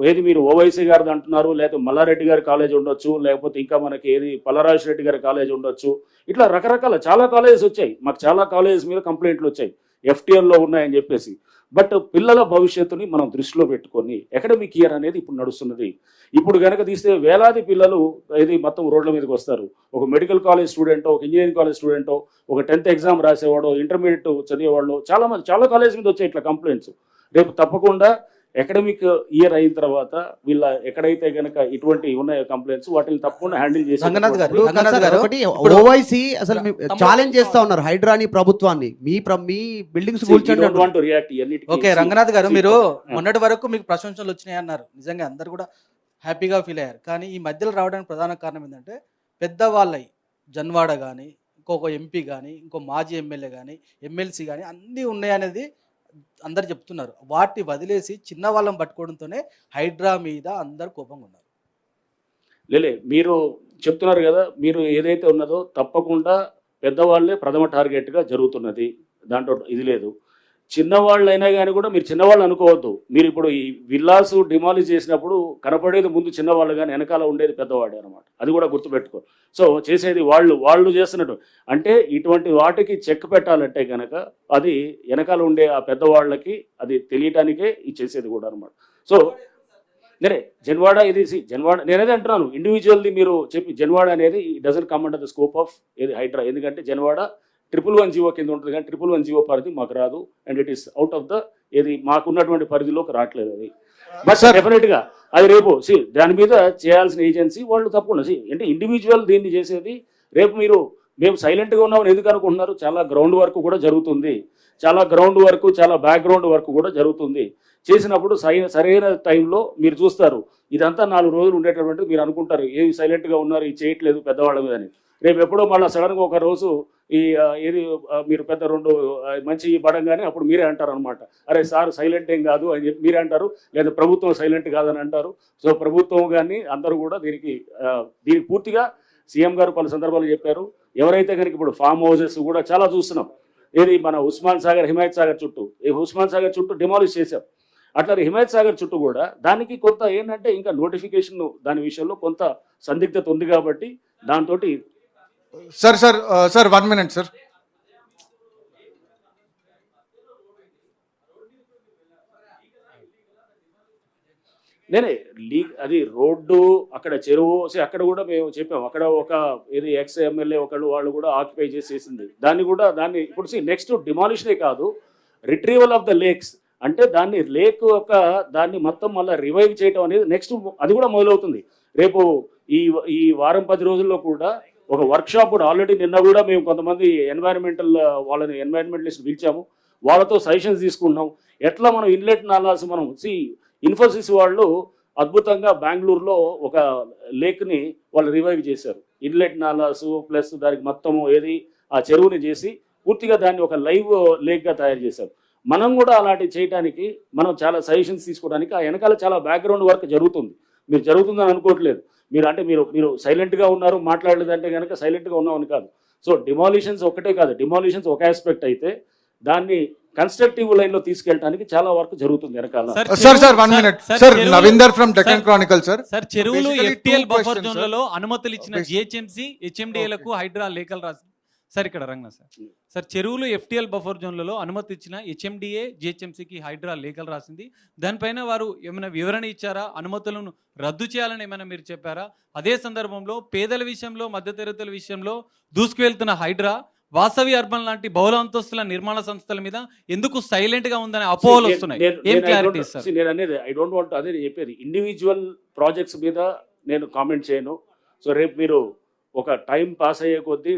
ఏది మీరు ఓవైసీ గారిది అంటున్నారు, లేకపోతే మల్లారెడ్డి గారి కాలేజ్ ఉండొచ్చు, లేకపోతే ఇంకా మనకి ఏది పల్లరాజు రెడ్డి గారి కాలేజ్ ఉండొచ్చు, ఇట్లా రకరకాల చాలా కాలేజెస్ వచ్చాయి. మాకు చాలా కాలేజెస్ మీద కంప్లైంట్లు వచ్చాయి ఎఫ్టీఎల్లో ఉన్నాయని చెప్పేసి. బట్ పిల్లల భవిష్యత్తుని మనం దృష్టిలో పెట్టుకొని అకాడమిక్ ఇయర్ అనేది ఇప్పుడు నడుస్తున్నది. ఇప్పుడు కనుక తీస్తే వేలాది పిల్లలు ఇది మొత్తం రోడ్ల మీదకి వస్తారు. ఒక మెడికల్ కాలేజ్ స్టూడెంటో, ఒక ఇంజనీరింగ్ కాలేజ్ స్టూడెంటో, ఒక 10th ఎగ్జామ్ రాసేవాడో, ఇంటర్మీడియట్ చదివేవాళ్ళు చాలా కాలేజ్ మీద వచ్చాయి ఇట్లా కంప్లైంట్స్. రేపు తప్పకుండా అకాడమిక్ ఇయర్ అయిన తర్వాత వీళ్ళ ఎక్కడైతే గనక ఇటువంటి ఉన్నాయో కంప్లైంట్స్ వాటిని తప్పకుండా హ్యాండిల్ చేసి ఓవైసీ అసలు ఛాలెంజ్ చేస్తా ఉన్నారు హైడ్రాని ప్రభుత్వాన్ని, మీ బిల్డింగ్స్ ఓకే రంగనాథ్ గారు, మీరు మొన్నటి వరకు మీకు ప్రశంసలు వచ్చినాయి అన్నారు, నిజంగా అందరు కూడా హ్యాపీగా ఫీల్ అయ్యారు. కానీ ఈ మధ్యలో రావడానికి ప్రధాన కారణం ఏంటంటే పెద్దవాళ్ళై జన్వాడ కానీ, ఇంకొక ఎంపీ కానీ, ఇంకో మాజీ ఎమ్మెల్యే కానీ, ఎమ్మెల్సీ కానీ అన్నీ ఉన్నాయనేది అందరు చెప్తున్నారు. వాటిని వదిలేసి చిన్న వాళ్ళని పట్టుకోవడంతోనే హైడ్రా మీద అందరు కోపంగా ఉన్నారు. మీరు చెప్తున్నారు కదా, మీరు ఏదైతే ఉన్నదో తప్పకుండా పెద్దవాళ్ళే ప్రథమ టార్గెట్గా జరుగుతున్నది, దాంట్లో ఇది లేదు. చిన్నవాళ్ళైనా కానీ కూడా మీరు చిన్నవాళ్ళు అనుకోవద్దు. మీరు ఇప్పుడు ఈ విల్లాస్ డిమాలిష్ చేసినప్పుడు కనపడేది ముందు చిన్నవాళ్ళు కానీ వెనకాల ఉండేది పెద్దవాడే అనమాట. అది కూడా గుర్తుపెట్టుకో. సో చేసేది వాళ్ళు చేస్తున్నట్టు అంటే ఇటువంటి వాటికి చెక్ పెట్టాలంటే కనుక అది వెనకాల ఉండే ఆ పెద్దవాళ్ళకి అది తెలియటానికే ఇది చేసేది కూడా అనమాట. సో జన్వాడ జన్వాడ నేనేది అంటున్నాను, ఇండివిజువల్ది మీరు చెప్పి జన్వాడ అనేది doesn't come under the scope of ఏది హైడ్రా. ఎందుకంటే జన్వాడ 111 జీవో కింద ఉంటుంది, కానీ 111 జీవో పరిధి మాకు రాదు. And it is out of the మాకున్నటువంటి పరిధిలోకి రావట్లేదు అది. బట్ డెఫినెట్గా అది రేపు దాని మీద చేయాల్సిన ఏజెన్సీ వాళ్ళు తప్పకుండా అంటే ఇండివిజువల్ దీన్ని చేసేది. రేపు మేము సైలెంట్గా ఉన్నామని ఎందుకు అనుకుంటున్నారు? చాలా గ్రౌండ్ వర్క్ కూడా జరుగుతుంది, చాలా బ్యాక్గ్రౌండ్ వర్క్ కూడా జరుగుతుంది. చేసినప్పుడు సరైన టైంలో మీరు చూస్తారు. ఇదంతా 4 రోజులు ఉండేటటువంటి మీరు అనుకుంటారు ఏమి సైలెంట్గా ఉన్నారు, ఇది చేయట్లేదు పెద్దవాళ్ళ మీద అని. రేపు ఎప్పుడో మళ్ళీ సడన్గా ఒక రోజు మీరు పెద్ద 2 మంచి పడంగానే అప్పుడు మీరే అంటారు అనమాట, అరే సార్ సైలెంట్ ఏం కాదు అని చెప్పి మీరే అంటారు, లేదా ప్రభుత్వం సైలెంట్ కాదని అంటారు. సో ప్రభుత్వం కానీ అందరూ కూడా దీనికి పూర్తిగా సీఎం గారు పలు సందర్భాలు చెప్పారు. ఎవరైతే కనుక ఇప్పుడు ఫామ్ హౌసెస్ కూడా చాలా చూస్తున్నాం, మన ఉస్మాన్ సాగర్ హిమాయత్ సాగర్ చుట్టూ ఉస్మాన్ సాగర్ చుట్టూ డిమాలిష్ చేశాం. అట్లా హిమాయత్ సాగర్ చుట్టూ కూడా దానికి కొంత ఏంటంటే ఇంకా నోటిఫికేషన్ దాని విషయంలో కొంత సందిగ్ధత ఉంది కాబట్టి దాంతో సార్ 1 minute సార్. అది రోడ్డు అక్కడ చెరువు అక్కడ కూడా మేము చెప్పాము. అక్కడ ఒక ఎక్స్ ఎమ్మెల్యే వాళ్ళు కూడా ఆక్యుపై చేసేసింది దాన్ని ఇప్పుడు నెక్స్ట్ డిమాలిషనే కాదు, రిట్రీవల్ ఆఫ్ ద లేక్స్ అంటే దాన్ని మొత్తం మళ్ళీ రివైవ్ చేయడం అనేది నెక్స్ట్ అది కూడా మొదలవుతుంది. రేపు ఈ వారం 10 రోజుల్లో కూడా ఒక వర్క్షాప్ కూడా ఆల్రెడీ నిన్న కూడా మేము కొంతమంది ఎన్వైరన్మెంటలిస్ట్ పిలిచాము, వాళ్ళతో సజెషన్స్ తీసుకుంటున్నాం. ఎట్లా మనం ఇన్లెట్ నాలాస్ ఇన్ఫోసిస్ వాళ్ళు అద్భుతంగా బెంగళూరులో ఒక లేక్ని వాళ్ళు రివైవ్ చేశారు. ఇన్లెట్ నాలాస్ ప్లస్ దానికి మొత్తము ఆ చెరువుని చేసి పూర్తిగా దాన్ని ఒక లైవ్ లేక్గా తయారు చేశారు. మనం కూడా అలాంటివి చేయడానికి మనం చాలా సజెషన్స్ తీసుకోవడానికి ఆ వెనకాల చాలా బ్యాక్గ్రౌండ్ వర్క్ జరుగుతుంది. మీరు జరుగుతుందని అనుకోవట్లేదు. మీరు సైలెంట్గా ఉన్నారు మాట్లాడలేదంటే కనుక సైలెంట్గా ఉన్నామని కాదు. సో డిమాలిషన్స్ ఒక్కటే కాదు, డిమాలిషన్స్ ఒక ఆస్పెక్ట్ అయితే దాన్ని కన్స్ట్రక్టివ్ లైన్లో తీసుకెళ్ళడానికి చాలా వర్క్ జరుగుతుంది వెనకాల. Sir 1 minute. Sir Navinder from Deccan Chronicle sir. Sir చెరువులు Basically, FTL two buffer questions, జోన్లలో అనుమతులు ఇచ్చిన Basi- జిహెచ్ఎంసీ హెచ్ఎండిఏలకు హైడ్రా లేఖలు రాసి సార్ ఇక్కడ రంగనా సార్ చెరువులు ఎఫ్టిఎల్ బఫర్ జోన్లలో అనుమతి ఇచ్చిన హెచ్ఎండిఏ జిహెచ్ఎంసీకి హైడ్రా లేఖలు రాసింది. దానిపైన వారు ఏమైనా వివరణ ఇచ్చారా? అనుమతులను రద్దు చేయాలని ఏమైనా మీరు చెప్పారా? అదే సందర్భంలో పేదల విషయంలో మధ్యతరగతుల విషయంలో దూసుకువెళ్తున్న హైడ్రా వాసవి అర్బన్ లాంటి బహుళ అంతస్తుల నిర్మాణ సంస్థల మీద ఎందుకు సైలెంట్ గా ఉందనే అపోహలు వస్తున్నాయి. ఏం క్లారిటీ సార్? నేను అనేది ఐ డోంట్ వాంట్, అదే నేను చెప్పేది, ఇండివిజువల్ ప్రాజెక్ట్స్ మీద నేను కామెంట్ చేయను. సో రేపు మీరు ఒక టైం పాస్ అయ్యే కొద్దీ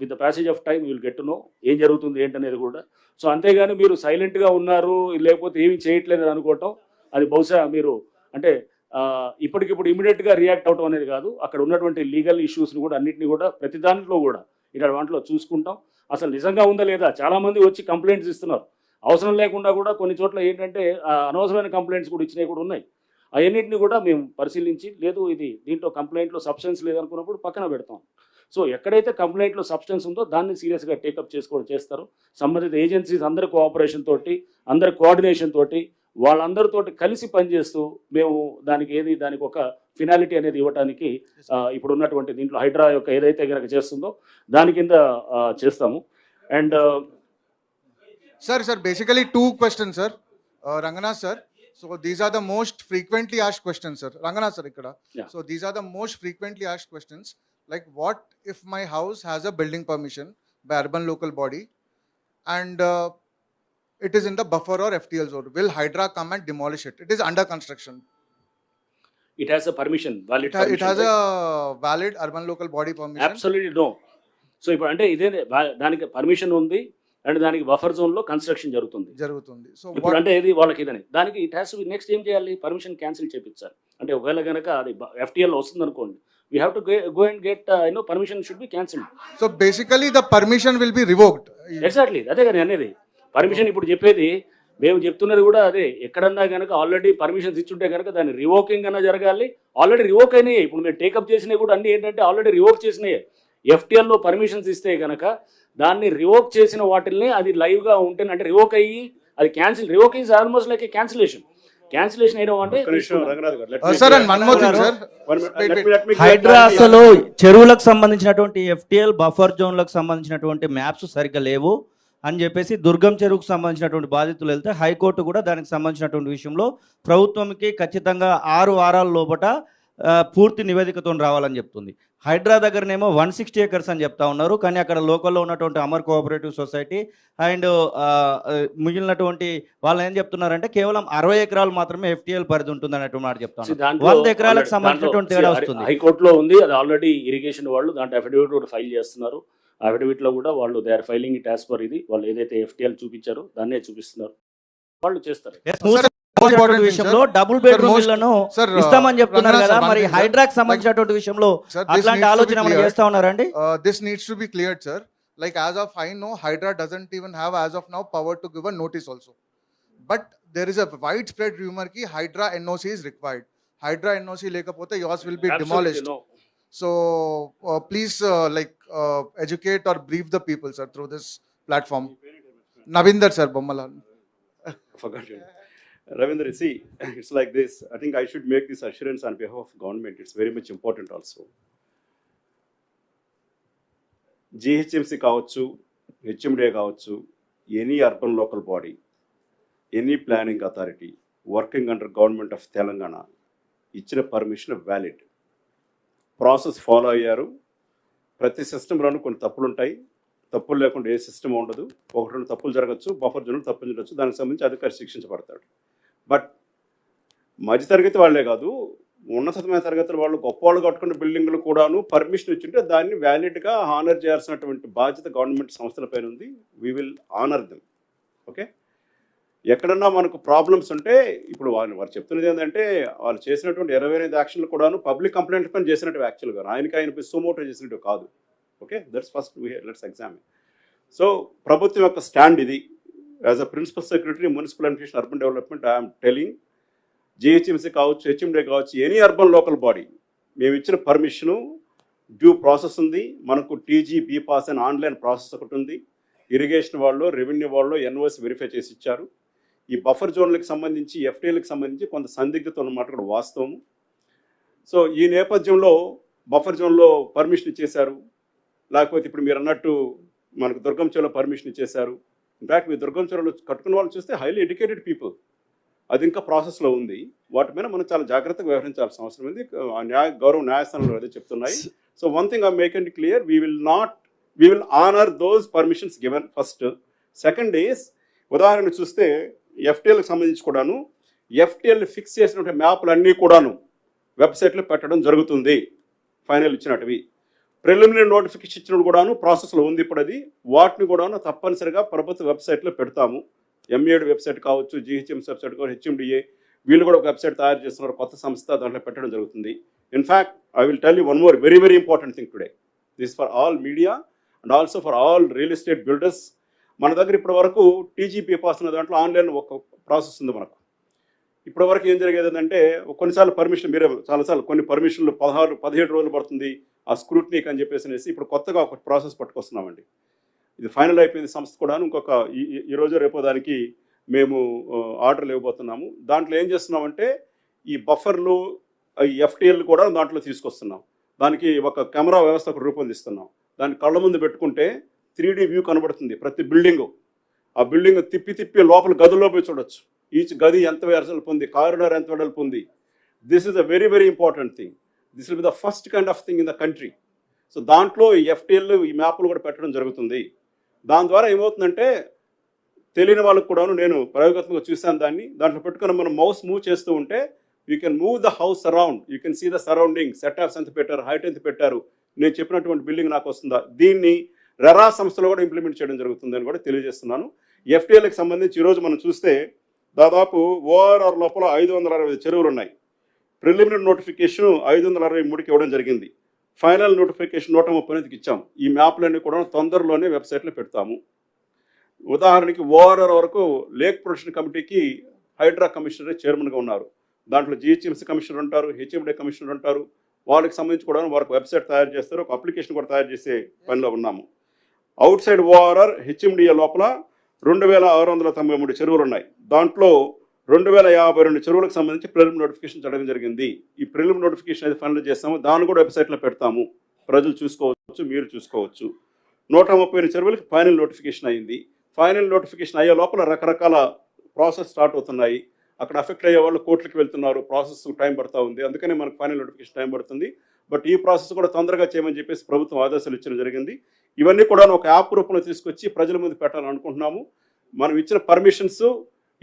with the passage of time will get to know ఏం జరుగుతుంది ఏంటనేది కూడా. సో అంతేగాని మీరు సైలెంట్గా ఉన్నారు లేకపోతే ఏమీ చేయట్లేదు అని అనుకోవటం అది బహుశా మీరు అంటే ఇప్పటికిప్పుడు ఇమీడియట్గా రియాక్ట్ అవటం అనేది కాదు. అక్కడ ఉన్నటువంటి లీగల్ ఇష్యూస్ని కూడా అన్నింటినీ కూడా ప్రతి దాంట్లో కూడా ఇక్కడ వాటిలో చూసుకుంటాం. అసలు నిజంగా ఉందా లేదా, చాలామంది వచ్చి కంప్లైంట్స్ ఇస్తున్నారు అవసరం లేకుండా కూడా. కొన్ని చోట్ల ఏంటంటే అనవసరమైన కంప్లైంట్స్ కూడా ఇచ్చినవి కూడా ఉన్నాయి. అవన్నింటినీ కూడా మేము పరిశీలించి లేదు ఇది దీంట్లో కంప్లైంట్లో సబ్స్టెన్స్ లేదనుకున్నప్పుడు పక్కన పెడతాం. సో ఎక్కడైతే కంప్లైంట్లో సబ్స్టెన్స్ ఉందో దాన్ని సీరియస్గా టేకప్ చేస్తారు. సంబంధిత ఏజెన్సీస్ అందరి కోఆపరేషన్ తోటి, అందరి కోఆర్డినేషన్ తోటి, వాళ్ళందరితోటి కలిసి పనిచేస్తూ మేము దానికి ఒక ఫినాలిటీ అనేది ఇవ్వడానికి ఇప్పుడు ఉన్నటువంటి దీంట్లో హైడ్రా యొక్క ఏదైతే కనుక చేస్తుందో దాని కింద చేస్తాము. And sir basically 2 questions sir. Ranganath sir, so these are the most frequently asked questions sir. Ranganath sir ikkada. Yeah. So these are the most frequently asked questions, like what if my house has a building permission by urban local body and it is in the buffer or FTL zone, will Hydra come and demolish it? It is under construction. It has a permission, valid It has a valid urban local body permission. Absolutely no. So ఇప్పుడు అంటే ఇదే దానికి permission ఉంది and దానికి buffer zone లో construction జరుగుతుంది. So ఇప్పుడు అంటే ఇది వాళ్ళకి ఇదని దానికి ఇట్ హ్యాస్ టు నెక్స్ట్ ఏం చేయాలి, పర్మిషన్ క్యాన్సిల్ చేయించాలి. అంటే ఒకవేళ కనుక అది FTL వస్తుంది అనుకోండి, we have to go and get permission should be cancelled. So basically the permission will be revoked. Exactly అదే కానీ అనేది పర్మిషన్. ఇప్పుడు చెప్పేది మేము చెప్తున్నది కూడా అదే. ఎక్కడన్నా కనుక ఆల్రెడీ పర్మిషన్స్ ఇచ్చుంటే కనుక దాన్ని రివోకింగ్ అన్నా జరగాలి. ఆల్రెడీ రివోక్ అయినాయి. ఇప్పుడు మేము టేకప్ చేసినవి కూడా అన్ని ఏంటంటే ఆల్రెడీ రివోక్ చేసినాయి. FTLలో పర్మిషన్స్ ఇస్తే కనుక దాన్ని రివోక్ చేసిన వాటిల్ని అది లైవ్గా ఉంటే అంటే రివోక్ అయ్యి అది revoke is almost like A cancellation అయినా అంటే Sir, and one more thing sir. Hydraa అసలు చెరువులకు సంబంధించినటువంటి FTL బఫర్ జోన్లకు సంబంధించినటువంటి మ్యాప్స్ సరిగ్గా లేవు అని చెప్పేసి దుర్గం చెరువుకు సంబంధించినటువంటి బాధితులు వెళ్తే హైకోర్టు కూడా దానికి సంబంధించినటువంటి విషయంలో ప్రభుత్వంకి ఖచ్చితంగా 6 వారాల లోపట పూర్తి నివేదికతో రావాలని చెప్తుంది. హైడ్రా దగ్గరనేమో 160 acres అని చెప్తా ఉన్నారు, కానీ అక్కడ లోకల్లో ఉన్నటువంటి అమర్ కోఆపరేటివ్ సొసైటీ అండ్ మిగిలినటువంటి వాళ్ళు ఏం చెప్తున్నారంటే కేవలం 60 ఎకరాలు మాత్రమే FTL పరిధి ఉంటుంది అన్నట్టు మాట చెప్తాను. 100 ఎకరాలకు సంబంధించినటువంటి తేడా వస్తుంది. హైకోర్టులో ఉంది అది ఆల్రెడీ. ఇరిగేషన్ వాళ్ళు దాంట్లో అఫిడవిట్ కూడా ఫైల్ చేస్తున్నారు. అఫిడవిట్ లో కూడా వాళ్ళు they are filing it as per ఇది వాళ్ళు ఏదైతే FTL చూపించారో దాన్నే చూపిస్తున్నారు, వాళ్ళు చేస్తారు. విషయంలో డబుల్ బెడ్రూమ్ ఇళ్లను ఇస్తామని చెప్తున్నారు కదా, మరి హైడ్రాకి సంబంధించినటువంటి విషయంలో అట్లాంటి ఆలోచన మనం చేస్తా ఉన్నారండి? This needs to be cleared sir. Like as of I know, Hydra doesn't even have as of now power to give a notice also. But there is a widespread rumor ki Hydra NOC is required. Hydra NOC lekapothe yours will be demolished. No. So please educate or brief the people sir through this platform. Navinder sir, Bommalal. Forgot it. Ravindra, see, it's like this. I think I should make this assurance on behalf of government. It's very much important also. GHMC కావచ్చు, HMDA కావచ్చు, any urban local body, any planning authority working under government of Telangana ఇచ్చిన permission valid. Process follow అయ్యారు. ప్రతి సిస్టంలోనూ కొన్ని తప్పులు ఉంటాయి. తప్పులు లేకుండా ఏ సిస్టమ్ ఉండదు. 1-2 తప్పులు జరగచ్చు, బఫర్ జోన్లు తప్పులు జరగచ్చు. దానికి సంబంధించి అధికారి శిక్షించబడతాడు. బట్ మధ్యతరగతి వాళ్ళే కాదు, ఉన్నతమైన తరగతుల వాళ్ళు గొప్ప వాళ్ళు కట్టుకున్న బిల్డింగ్లు కూడాను పర్మిషన్ ఇచ్చింటే దాన్ని వ్యాలిడ్గా హానర్ చేయాల్సినటువంటి బాధ్యత గవర్నమెంట్ సంస్థలపైన ఉంది. We will honour them. Okay, ఎక్కడన్నా మనకు ప్రాబ్లమ్స్ ఉంటే ఇప్పుడు వారు చెప్తున్నది ఏంటంటే వాళ్ళు చేసినటువంటి 25 యాక్షన్లు కూడాను పబ్లిక్ కంప్లైంట్ పైన చేసినట్టు యాక్చువల్గా ఆయన సోమోటో చేసినట్టు కాదు. Okay, that's first let's examine. So ప్రభుత్వం యొక్క స్టాండ్ ఇది. As a principal secretary municipal administration urban development I'm telling, GHMC కావచ్చు, HMDA కావచ్చు, ఎనీ అర్బన్ లోకల్ బాడీ మేము ఇచ్చిన పర్మిషను డ్యూ ప్రాసెస్ ఉంది. మనకు TG BPAS అని ఆన్లైన్ ప్రాసెస్ ఒకటి ఉంది. ఇరిగేషన్ వాళ్ళు, రెవెన్యూ వాళ్ళు ఎన్ఓసి వెరిఫై చేసి ఇచ్చారు. ఈ బఫర్ జోన్లకు సంబంధించి, ఎఫ్టీఎల్కి సంబంధించి కొంత సందిగ్ధత ఉన్నమాట కూడా వాస్తవము. సో ఈ నేపథ్యంలో బఫర్ జోన్లో పర్మిషన్ ఇచ్చేశారు, లేకపోతే ఇప్పుడు మీరు అన్నట్టు మనకు దుర్గం చెరువులో పర్మిషన్ ఇచ్చేశారు. ఇన్ఫ్యాక్ట్ మీ దుర్గం చెరువులో కట్టుకున్న వాళ్ళు చూస్తే హైలీ ఎడ్యుకేటెడ్ పీపుల్, అది ఇంకా ప్రాసెస్లో ఉంది. వాటి మీద మనం చాలా జాగ్రత్తగా వ్యవహరించాల్సిన అవసరం ఉంది. గౌరవ న్యాయస్థానంలో అదే చెప్తున్నాయి. So one thing I make it clear, we will honour those permissions given first. Second is, ఉదాహరణ చూస్తే ఎఫ్టీఎల్కి సంబంధించి కూడాను ఎఫ్టీఎల్ ఫిక్స్ చేసినటువంటి మ్యాప్లు అన్నీ కూడాను వెబ్సైట్లో పెట్టడం జరుగుతుంది. ఫైనల్ ఇచ్చినట్టువి ప్రిలిమినరీ నోటిఫికేషన్ ఇచ్చినప్పుడు కూడాను ప్రాసెస్లో ఉంది. ఇప్పుడు అది వాటిని కూడాను తప్పనిసరిగా ప్రభుత్వ వెబ్సైట్లో పెడతాము. M7 వెబ్సైట్ కావచ్చు, GHMC వెబ్సైట్ కావచ్చు, HMDA వీళ్ళు కూడా ఒక వెబ్సైట్ తయారు చేస్తున్నారు, కొత్త సంస్థ, దాంట్లో పెట్టడం జరుగుతుంది. In fact I will tell you one more very very important thing today. This for all media and also for all real estate builders. మన దగ్గర ఇప్పటి వరకు TGP పాస్ అనే దాంట్లో ఆన్లైన్ ఒక ప్రాసెస్ ఉంది మనకు. ఇప్పటి వరకు ఏం జరిగేది అంటే కొన్నిసార్లు పర్మిషన్, మీరే చాలాసార్లు కొన్ని పర్మిషన్లు 16-17 రోజులు పడుతుంది ఆ స్క్రూట్నీకి అని చెప్పేసి ఇప్పుడు కొత్తగా ఒక ప్రాసెస్ పట్టుకొస్తున్నామండి. ఇది ఫైనల్ అయిపోయింది సంస్థ కూడా. ఇంకొక ఈ రోజు రేపో దానికి మేము ఆర్డర్లు ఇవ్వబోతున్నాము. దాంట్లో ఏం చేస్తున్నామంటే ఈ బఫర్లు, ఈ FTL కూడా దాంట్లో తీసుకొస్తున్నాం. దానికి ఒక కెమెరా వ్యవస్థ ఒకటి రూపొందిస్తున్నాం. దాన్ని కళ్ళ ముందు పెట్టుకుంటే 3D వ్యూ కనబడుతుంది ప్రతి బిల్డింగు. ఆ బిల్డింగ్ తిప్పి లోపల గదుల్లో పోయి చూడొచ్చు. ఈచ్ గది ఎంత వెడల్పు ఉంది, కారిడార్ ఎంత వెడల్పు ఉంది. This is a very very important thing. This will be the first kind of thing in the country. So దాంట్లో ఈ FTL, ఈ మ్యాప్లు కూడా పెట్టడం జరుగుతుంది. దాని ద్వారా ఏమవుతుందంటే తెలియని వాళ్ళకు కూడాను, నేను ప్రయోగాత్మకంగా చూశాను దాన్ని, దాంట్లో పెట్టుకుని మనం మౌస్ మూవ్ చేస్తూ ఉంటే you can move the house around, you can see the surrounding, సెటార్స్ ఎంత పెట్టారు, హైట్ ఎంత పెట్టారు, నేను చెప్పినటువంటి బిల్డింగ్ నాకు వస్తుందా. దీన్ని రెరా సంస్థలో కూడా ఇంప్లిమెంట్ చేయడం జరుగుతుందని కూడా తెలియజేస్తున్నాను. FTLకి సంబంధించి ఈరోజు మనం చూస్తే దాదాపు ORR లోపల 560 చెరువులు ఉన్నాయి. ప్రిలిమినరీ నోటిఫికేషన్ 563కి ఇవ్వడం జరిగింది. ఫైనల్ నోటిఫికేషన్ 138కి ఇచ్చాం. ఈ మ్యాప్లన్నీ కూడా తొందరలోనే వెబ్సైట్లో పెడతాము. ఉదాహరణకి ORR వరకు లేక్ ప్రొటెక్షన్ కమిటీకి హైడ్రా కమిషనర్ చైర్మన్గా ఉన్నారు. దాంట్లో GHMC కమిషనర్ ఉంటారు, HMD కమిషనర్ ఉంటారు. వాళ్ళకి సంబంధించి కూడా వారికి వెబ్సైట్ తయారు చేస్తారు, ఒక అప్లికేషన్ కూడా తయారు చేసే పనిలో ఉన్నాము. అవుట్ సైడ్ ORR, HMDA లోపల 2693 చెరువులు ఉన్నాయి. దాంట్లో 2052 చెరువులకు సంబంధించి ప్రిలిమినరీ నోటిఫికేషన్ చేయడం జరిగింది. ఈ ప్రిలిమినరీ నోటిఫికేషన్ అయితే ఫైనల్ చేస్తాము, దాన్ని కూడా వెబ్సైట్లో పెడతాము, ప్రజలు చూసుకోవచ్చు, మీరు చూసుకోవచ్చు. 130 చెరువులకి ఫైనల్ నోటిఫికేషన్ అయింది. ఫైనల్ నోటిఫికేషన్ అయ్యే లోపల రకరకాల ప్రాసెస్ స్టార్ట్ అవుతున్నాయి. అక్కడ అఫెక్ట్ అయ్యే వాళ్ళు కోర్టులకు వెళ్తున్నారు, ప్రాసెస్ టైం పడుతూ ఉంది. అందుకనే మనకు ఫైనల్ నోటిఫికేషన్ టైం పడుతుంది. బట్ ఈ ప్రాసెస్ కూడా తొందరగా చేయమని చెప్పేసి ప్రభుత్వం ఆదేశాలు ఇచ్చడం జరిగింది. ఇవన్నీ కూడా ఒక యాప్ రూపంలో తీసుకొచ్చి ప్రజల ముందు పెట్టాలనుకుంటున్నాము. మనం ఇచ్చిన పర్మిషన్స్,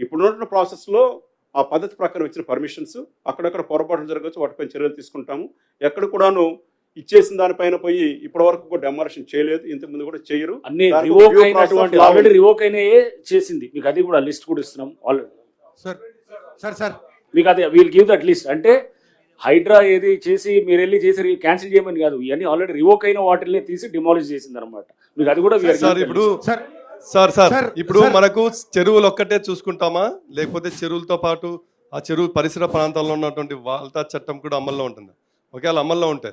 ఇప్పుడున్న ప్రాసెస్లో ఆ పద్ధతి ప్రకారం ఇచ్చిన పర్మిషన్స్ అక్కడక్కడ పొరపాట్లు జరగవచ్చు, వాటిపై చర్యలు తీసుకుంటాము. ఎక్కడ కూడాను ఇచ్చేసిన దానిపైన పోయి ఇప్పటి వరకు కూడా డెమాలిషన్ చేయలేదు, ఇంతకుముందు కూడా చేయరు. అన్ని రివోక్ అయినటువంటి, ఆల్రెడీ రివోక్ అయినాయే చేసింది. మీకు అది కూడా లిస్ట్ కూడా ఇస్తున్నాం ఆల్రెడీ. సార్ మీకు అది వీల్ గివ్ దట్ లిస్ట్. అంటే హైడ్రా ఏది చేసి మీరు వెళ్ళి చేసి క్యాన్సిల్ చేయమని కాదు, ఇవన్నీ ఆల్రెడీ రివోక్ అయిన వాటిని తీసి డిమాలిష్ చేసింది అనమాట. మీకు అది కూడా ఇప్పుడు మనకు చెరువులు ఒక్కటే చూసుకుంటామా, లేకపోతే చెరువులతో పాటు ఆ చెరువు పరిసర ప్రాంతాల్లో ఉన్నటువంటి వాల్తా చట్టం కూడా అమల్లో ఉంటుంది? ఒకవేళ అమల్లో ఉంటే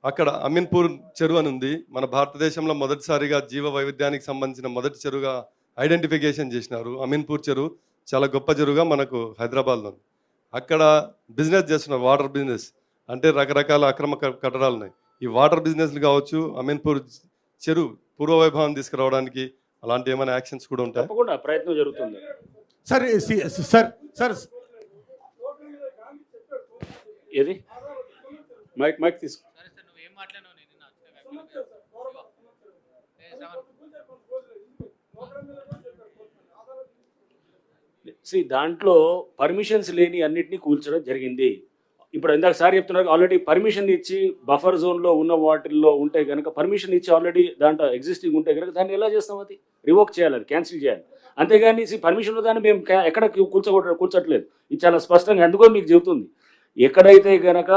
అక్కడ అమీన్పూర్ చెరువు అని ఉంది, మన భారతదేశంలో మొదటిసారిగా జీవ వైవిధ్యానికి సంబంధించిన మొదటి చెరువుగా ఐడెంటిఫికేషన్ చేసినారు. అమీన్పూర్ చెరువు చాలా గొప్ప చెరువుగా మనకు హైదరాబాద్లో ఉంది. అక్కడ బిజినెస్ చేస్తున్నారు, వాటర్ బిజినెస్. అంటే రకరకాల అక్రమ కట్టడాలు ఉన్నాయి. ఈ వాటర్ బిజినెస్లు కావచ్చు, అమీన్పూర్ చెరువు పూర్వవైభవం తీసుకురావడానికి అలాంటి ఏమైనా యాక్షన్స్ కూడా ఉంటాయి? తప్పకుండా ప్రయత్నం జరుగుతుంది. సార్ ఏది మైక్ తీసుకో. దాంట్లో పర్మిషన్స్ లేని అన్నిటినీ కూల్చడం జరిగింది. ఇప్పుడు ఇందాక సార్ చెప్తున్నారు, ఆల్రెడీ పర్మిషన్ ఇచ్చి బఫర్ జోన్లో ఉన్న వాటిల్లో ఉంటే కనుక, పర్మిషన్ ఇచ్చి ఆల్రెడీ దాంట్లో ఎగ్జిస్టింగ్ ఉంటే కనుక దాన్ని ఎలా చేస్తాం? అది రివోక్ చేయాలి, అది క్యాన్సిల్ చేయాలి. అంతేగాని పర్మిషన్ దాన్ని మేము ఎక్కడ కూల్చట్లేదు. ఇది చాలా స్పష్టంగా ఎందుకో మీకు చెబుతుంది. ఎక్కడైతే కనుక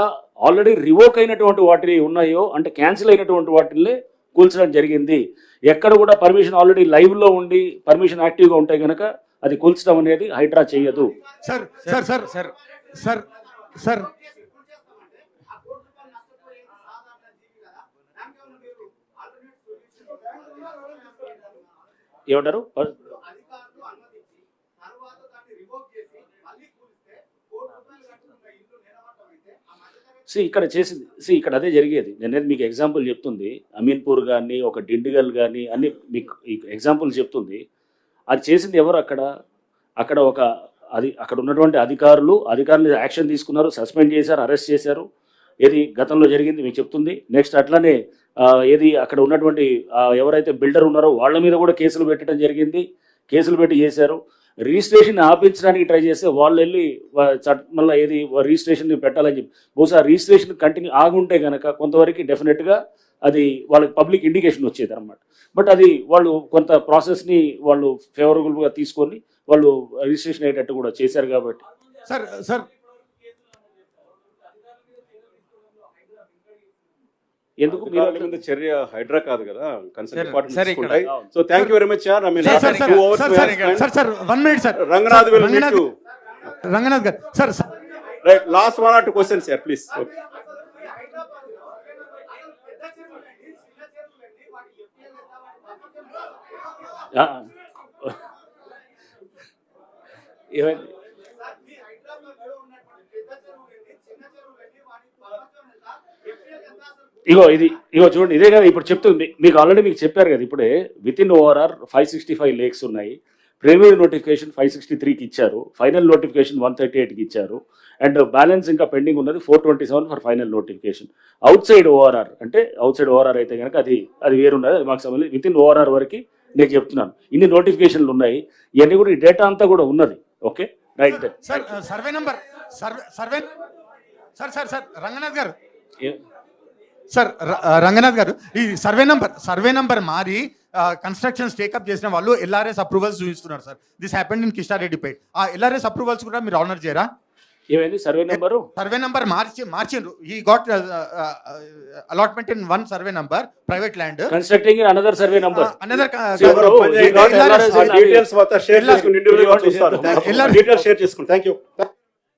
ఆల్రెడీ రివోక్ అయినటువంటి వాటి ఉన్నాయో, అంటే క్యాన్సిల్ అయినటువంటి వాటిని కూల్చడం జరిగింది. ఎక్కడ కూడా పర్మిషన్ ఆల్రెడీ లైవ్లో ఉండి పర్మిషన్ యాక్టివ్గా ఉంటే కనుక అది కూల్చడం అనేది హైడ్రా చేయదు. సార్ ఏమంటారు? ఇక్కడ అదే జరిగేది. నేను మీకు ఎగ్జాంపుల్ చెప్తుంది. అమీన్పూర్ కానీ ఒక డిండిగల్ కానీ అన్ని మీకు ఎగ్జాంపుల్ చెప్తుంది. అది చేసింది ఎవరు? అక్కడ అక్కడ ఉన్నటువంటి అధికారులు యాక్షన్ తీసుకున్నారు, సస్పెండ్ చేశారు, అరెస్ట్ చేశారు. ఏది గతంలో జరిగింది మీకు చెప్తుంది. నెక్స్ట్ అట్లానే అక్కడ ఉన్నటువంటి ఎవరైతే బిల్డర్ ఉన్నారో వాళ్ళ మీద కూడా కేసులు పెట్టడం జరిగింది. కేసులు పెట్టి చేశారు. రిజిస్ట్రేషన్ ఆపించడానికి ట్రై చేస్తే వాళ్ళు వెళ్ళి మళ్ళీ రిజిస్ట్రేషన్ పెట్టాలని చెప్పి, బహుశా రిజిస్ట్రేషన్ కంటిన్యూ ఆగుంటే కనుక కొంతవరకు డెఫినెట్గా అది వాళ్ళకి పబ్లిక్ ఇండికేషన్ వచ్చేది అనమాట. బట్ అది వాళ్ళు కొంత ప్రాసెస్ని వాళ్ళు ఫేవరబుల్గా తీసుకొని వాళ్ళు రిజిస్ట్రేషన్ అయ్యేటట్టు కూడా చేశారు. కాబట్టి సార్ ఎందుకు అధికారుల మీద చర్య హైడ్రా కాదు కదా, కన్సర్న్ సార్, డిపార్ట్మెంట్ సార్ ఇక్కడ- తీసుకుంటాయి. So thank you very much sir. I mean sir, sir, 2 hours we have spent. Sir 1 minute sir. Ranganath will meet Ranganath you. Ranganath garu sir Right, last 1 or 2 questions sir, please. Okay. ఏమైంది? ఇగో చూడండి, ఇదే కదా ఇప్పుడు చెప్తుంది మీకు. Already మీకు చెప్పారు కదా ఇప్పుడే. విత్ ఇన్ ఓఆర్ఆర్ 565 లేక్స్ ఉన్నాయి. ప్రిలిమినరీ నోటిఫికేషన్ 563కి ఇచ్చారు. ఫైనల్ నోటిఫికేషన్ 138కి ఇచ్చారు. అండ్ బ్యాలెన్స్ ఇంకా పెండింగ్ ఉన్నది 427 for final notification. Out side ORR అంటే అవుట్ సైడ్ ఓఆర్ఆర్ అయితే కనుక అది వేరున్నది. అది మాకు సంబంధించి విత్ ఇన్ ఓఆర్ఆర్ వరకు నేను చెప్తున్నాను. ఇన్ని నోటిఫికేషన్లు ఉన్నాయి. ఇవన్నీ కూడా ఈ డేటా అంతా కూడా ఉన్నది. Okay right. Sir survey number survey sir Ranganath garu sir Ranganath garu ఈ సర్వే నంబర్ మారి కన్స్ట్రక్షన్స్ టేకప్ చేసిన వాళ్ళు ఎల్ఆర్ఎస్ అప్రూవల్స్ చూపిస్తున్నారు సార్. This happened in Kishtareddypet. ఆ ఎల్ఆర్ఎస్ అప్రూవల్స్ కూడా మీరు ఆనర్ చేయరా? ఏమైంది? సర్వే నెంబర్ మార్చిండ్రు. ఈ got allotment in 1 survey number private land constructing another survey number. Details మొత్తం షేర్ చేసుకుని ఇండివిజువల్ గా చూస్తారు. డీటెయిల్స్ షేర్ చేసుకుని థ్యాంక్ యూ.